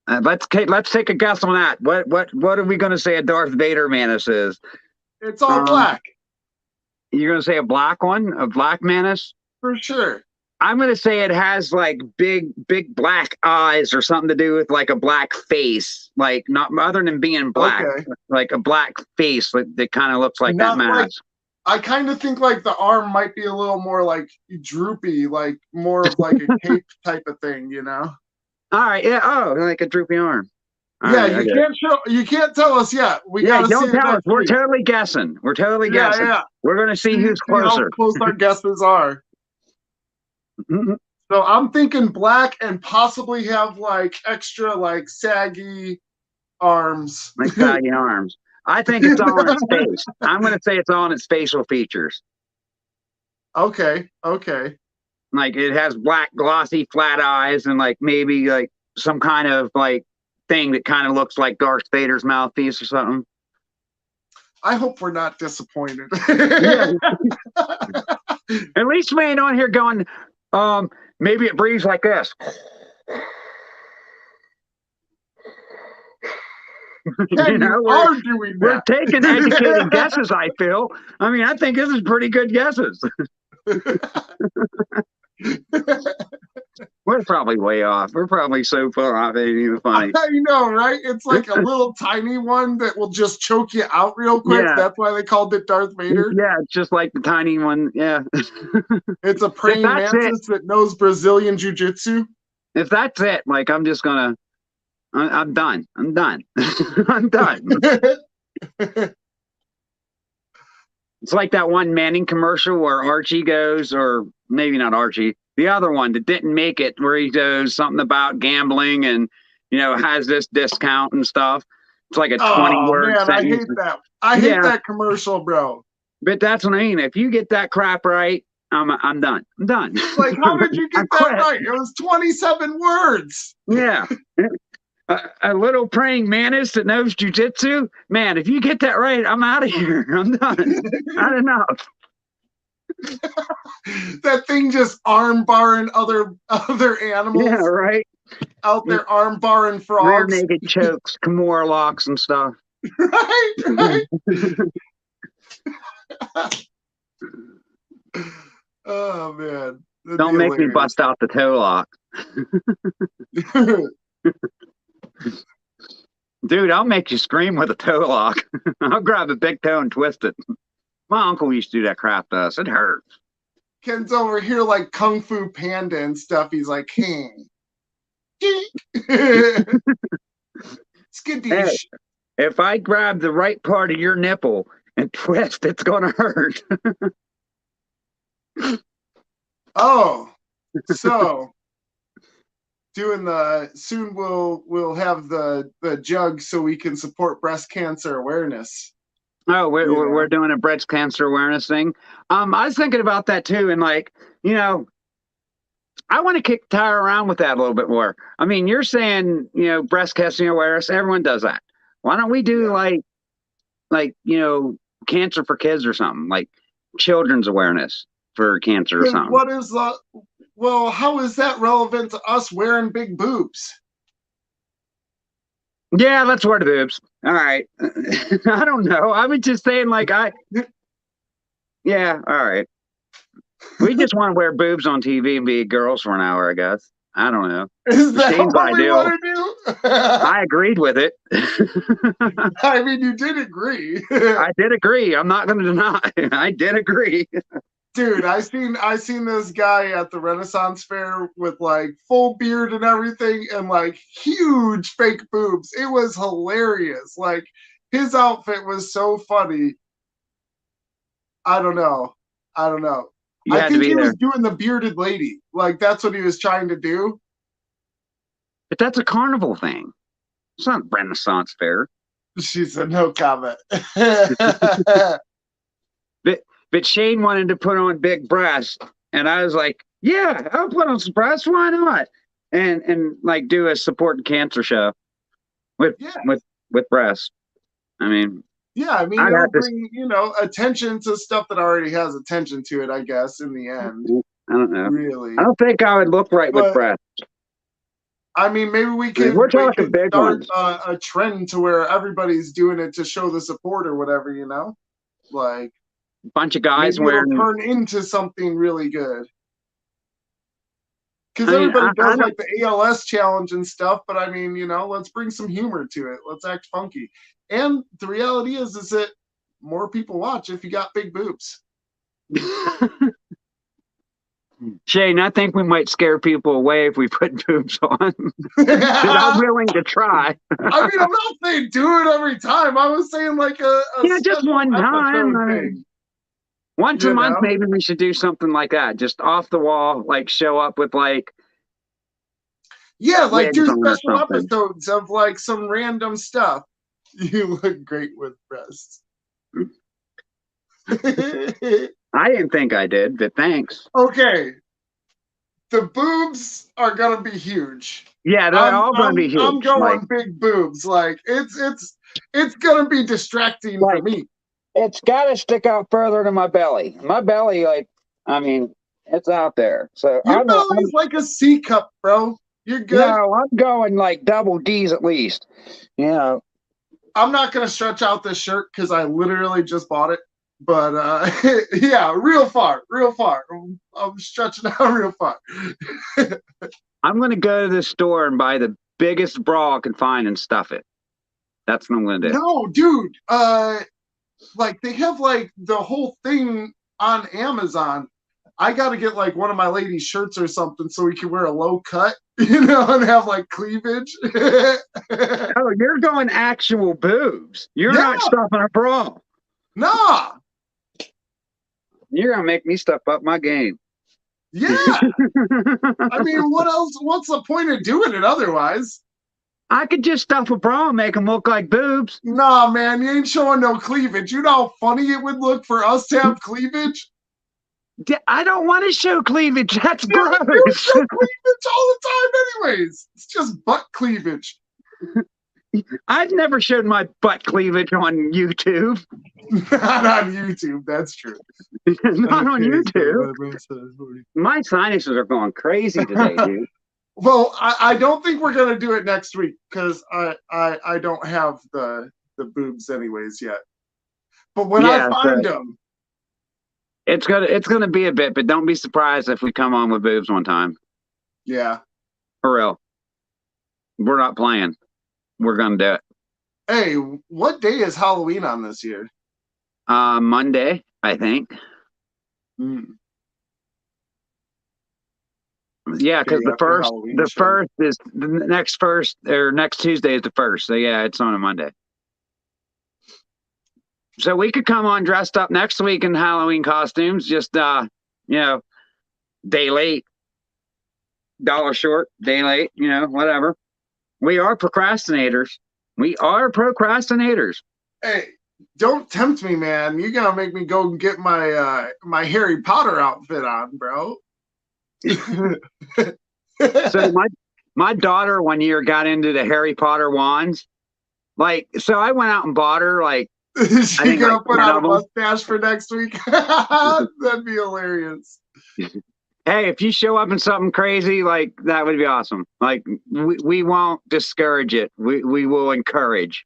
Speaker 2: Let's take a guess on that. What are we going to say a Darth Vader mantis is?
Speaker 1: It's all black.
Speaker 2: You're going to say a black one, a black mantis?
Speaker 1: For sure.
Speaker 2: I'm going to say it has like big black eyes or something to do with like a black face, like not other than being black, like a black face that kind of looks like that mask.
Speaker 1: I kind of think like the arm might be a little more like droopy, like more of like a cape type of thing, you know?
Speaker 2: All right, yeah. Oh, like a droopy arm.
Speaker 1: You can't tell us yet. We gotta
Speaker 2: don't tell us. We're totally guessing. We're totally guessing. Yeah. We're gonna see who's closer.
Speaker 1: How close our guesses are. So I'm thinking black and possibly have like extra like saggy arms.
Speaker 2: Like saggy arms. I think it's all in its face. I'm going to say it's all in its facial features.
Speaker 1: Okay, okay.
Speaker 2: Like it has black, glossy, flat eyes, and like maybe like some kind of like thing that kind of looks like Darth Vader's mouthpiece or something.
Speaker 1: I hope we're not disappointed.
Speaker 2: Yeah. At least we ain't on here going, maybe it breathes like this.
Speaker 1: You know, are doing that.
Speaker 2: We're taking educated guesses, I feel. I mean, I think this is pretty good guesses. We're probably way off. We're probably so far off, it ain't even funny.
Speaker 1: I know, right? It's like a little tiny one that will just choke you out real quick. Yeah. That's why they called it Darth Vader.
Speaker 2: Yeah, it's just like the tiny one. Yeah.
Speaker 1: It's a praying mantis that knows Brazilian jiu-jitsu.
Speaker 2: If that's it, like I'm just gonna, I'm done. I'm done. I'm done. It's like that one Manning commercial where Archie goes, or maybe not Archie, the other one that didn't make it, where he goes something about gambling and, you know, has this discount and stuff. It's like a 20-word sentence.
Speaker 1: I hate that. I hate that commercial, bro.
Speaker 2: But that's what I mean. If you get that crap right, I'm done. I'm done.
Speaker 1: Like, how did you get that right? It was 27 words.
Speaker 2: Yeah. A little praying mantis that knows jujitsu. Man, if you get that right, I'm out of here. I'm done. Not enough.
Speaker 1: That thing just arm barring other animals.
Speaker 2: Yeah, right.
Speaker 1: Out there arm barring frogs.
Speaker 2: Rear naked chokes, Kimura locks and stuff.
Speaker 1: Right. Oh man. That'd
Speaker 2: Don't make me bust out the toe lock. Dude, I'll make you scream with a toe lock. I'll grab a big toe and twist it. My uncle used to do that crap to us. It hurts.
Speaker 1: Ken's over here like Kung Fu Panda and stuff. He's like, hey.
Speaker 2: Hey, if I grab the right part of your nipple and twist, it's going to hurt.
Speaker 1: Oh, so soon we'll have the jug so we can support breast cancer awareness.
Speaker 2: Oh, we're doing a breast cancer awareness thing. I was thinking about that too, and like, you know, I want to kick the tire around with that a little bit more. I mean, you're saying, you know, breast cancer awareness, everyone does that. Why don't we do like, you know, cancer for kids or something, like children's awareness for cancer or something?
Speaker 1: What is well, how is that relevant to us wearing big boobs?
Speaker 2: Yeah, let's wear the boobs. All right. I don't know. I was just saying, like, yeah, all right. We just want to wear boobs on TV and be girls for an hour, I guess. I don't know.
Speaker 1: Is that what we want to do?
Speaker 2: I agreed with it.
Speaker 1: I mean, you did agree.
Speaker 2: I did agree. I'm not going to deny. I did agree.
Speaker 1: Dude, I seen this guy at the Renaissance Fair with like full beard and everything and like huge fake boobs. It was hilarious. Like his outfit was so funny. I don't know. I think he was doing the bearded lady. Like that's what he was trying to do.
Speaker 2: But that's a carnival thing. It's not Renaissance Fair.
Speaker 1: She said no comment.
Speaker 2: But Shane wanted to put on big breasts, and I was like, "Yeah, I'll put on some breasts. Why not?" And like do a support cancer show with breasts. I mean,
Speaker 1: yeah, it'll bring attention to stuff that already has attention to it. I guess in the end,
Speaker 2: I don't know.
Speaker 1: Really,
Speaker 2: I don't think I would look right with breasts.
Speaker 1: I mean, maybe we could
Speaker 2: start
Speaker 1: a trend to where everybody's doing it to show the support or whatever. You know, like.
Speaker 2: Bunch of guys wearing
Speaker 1: turn into something really good because everybody does like the ALS challenge and stuff, but I mean, let's bring some humor to it. Let's act funky. And the reality is that more people watch if you got big boobs.
Speaker 2: Shane, I think we might scare people away if we put boobs on. I'm willing to try.
Speaker 1: I mean, I'm not saying do it every time. I was saying like a
Speaker 2: just one time. Once a
Speaker 1: You
Speaker 2: month,
Speaker 1: know?
Speaker 2: maybe we should do something like that. Just off the wall, like show up with like
Speaker 1: Yeah, like
Speaker 2: wigs
Speaker 1: do
Speaker 2: on or
Speaker 1: special
Speaker 2: something.
Speaker 1: episodes of like some random stuff. You look great with breasts.
Speaker 2: I didn't think I did, but thanks.
Speaker 1: Okay, the boobs are gonna be huge.
Speaker 2: Yeah, they're
Speaker 1: I'm
Speaker 2: all going to
Speaker 1: I'm
Speaker 2: be
Speaker 1: I'm
Speaker 2: huge.
Speaker 1: going big boobs. Like it's gonna be distracting for
Speaker 2: Like
Speaker 1: me.
Speaker 2: it's got to stick out further than my belly. My belly, like, I mean, it's out there. So
Speaker 1: Your belly's like a C cup, bro. You're good.
Speaker 2: no, I'm going like double D's at least. You know,
Speaker 1: I'm not gonna stretch out this shirt because I literally just bought it. But yeah, real far, real far. I'm stretching out real far.
Speaker 2: I'm going to go to the store and buy the biggest bra I can find and stuff it. That's what I'm going to do.
Speaker 1: No, dude. Like they have like the whole thing on Amazon. I got to get like one of my ladies' shirts or something so we can wear a low cut, and have like cleavage.
Speaker 2: Oh, you're going actual boobs. You're
Speaker 1: Yeah,
Speaker 2: not stuffing a bra.
Speaker 1: nah,
Speaker 2: You're going to make me stuff up my game.
Speaker 1: yeah. I mean, what else? What's the point of doing it otherwise?
Speaker 2: I could just stuff a bra and make them look like boobs.
Speaker 1: Nah, man, you ain't showing no cleavage. You know how funny it would look for us to have cleavage?
Speaker 2: I don't want to show cleavage. That's
Speaker 1: Yeah, you
Speaker 2: gross.
Speaker 1: show cleavage all the time anyways. It's just butt cleavage.
Speaker 2: I've never showed my butt cleavage on YouTube.
Speaker 1: Not on YouTube, that's true.
Speaker 2: Not on
Speaker 1: Okay,
Speaker 2: YouTube.
Speaker 1: so
Speaker 2: My sinuses are going crazy today, dude.
Speaker 1: well, I don't think we're gonna do it next week because I don't have the boobs anyways yet. But when I
Speaker 2: Yeah,
Speaker 1: find
Speaker 2: so
Speaker 1: them,
Speaker 2: it's gonna be a bit, but don't be surprised if we come on with boobs one time.
Speaker 1: yeah.
Speaker 2: For real. We're not playing. We're gonna do it.
Speaker 1: Hey, what day is Halloween on this year?
Speaker 2: Monday, I think.
Speaker 1: Mm.
Speaker 2: Yeah, because
Speaker 1: Day after Halloween
Speaker 2: the
Speaker 1: show.
Speaker 2: first is the next first or next Tuesday is the first. So yeah, it's on a Monday. So we could come on dressed up next week in Halloween costumes, just you know, day late, dollar short, day late, whatever. We are procrastinators. We are procrastinators.
Speaker 1: Hey, don't tempt me, man. You're gonna make me go and get my my Harry Potter outfit on, bro.
Speaker 2: So my daughter one year got into the Harry Potter wands. Like, so I went out and bought her like
Speaker 1: Is
Speaker 2: I
Speaker 1: she
Speaker 2: think like
Speaker 1: gonna put
Speaker 2: 10
Speaker 1: on a
Speaker 2: of them.
Speaker 1: mustache for next week? That'd be hilarious.
Speaker 2: Hey, if you show up in something crazy, like that would be awesome. Like we won't discourage it. We will encourage.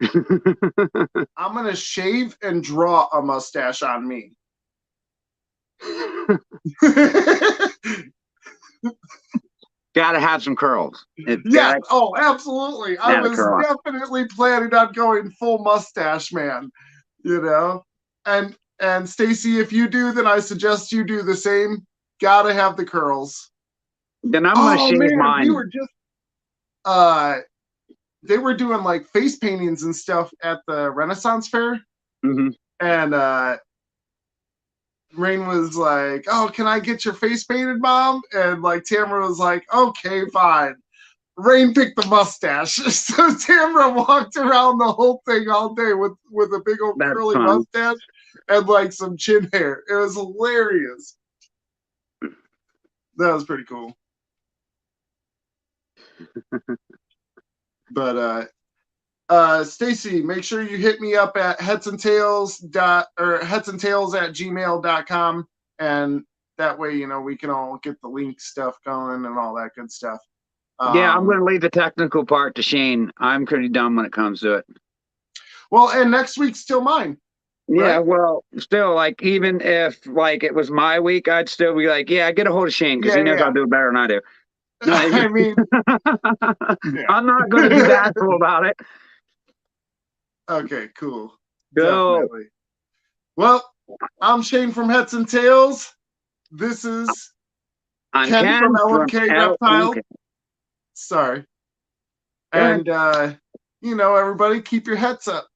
Speaker 1: I'm gonna shave and draw a mustache on me.
Speaker 2: Gotta have some curls.
Speaker 1: Yeah. Oh, absolutely. I was
Speaker 2: Curl.
Speaker 1: definitely planning on going full mustache man. And Stacy, if you do, then I suggest you do the same. Gotta have the curls.
Speaker 2: Then I'm gonna shave
Speaker 1: man, we
Speaker 2: mine.
Speaker 1: were just they were doing like face paintings and stuff at the Renaissance Fair.
Speaker 2: Mm-hmm.
Speaker 1: And Rain was like, "Oh, can I get your face painted, Mom?" And like Tamara was like, "Okay, fine." Rain picked the mustache, so Tamara walked around the whole thing all day with a big old curly mustache and like some chin hair. It was hilarious. That was pretty cool. But Stacy, make sure you hit me up at HetsAndTails@gmail.com, and that way we can all get the link stuff going and all that good stuff.
Speaker 2: Yeah, I'm going to leave the technical part to Shane. I'm pretty dumb when it comes to it.
Speaker 1: Well, and next week's still mine.
Speaker 2: Yeah,
Speaker 1: right?
Speaker 2: well, still, like, even if like it was my week, I'd still be like, yeah, get a hold of Shane because he knows I'll do it better than I do. No,
Speaker 1: I mean,
Speaker 2: I'm not going to be bashful about it.
Speaker 1: Okay, cool.
Speaker 2: Cool.
Speaker 1: Definitely. Well, I'm Shane from Hets and Tails. This is Ken from LMK Reptile. Sorry. And everybody keep your hets up.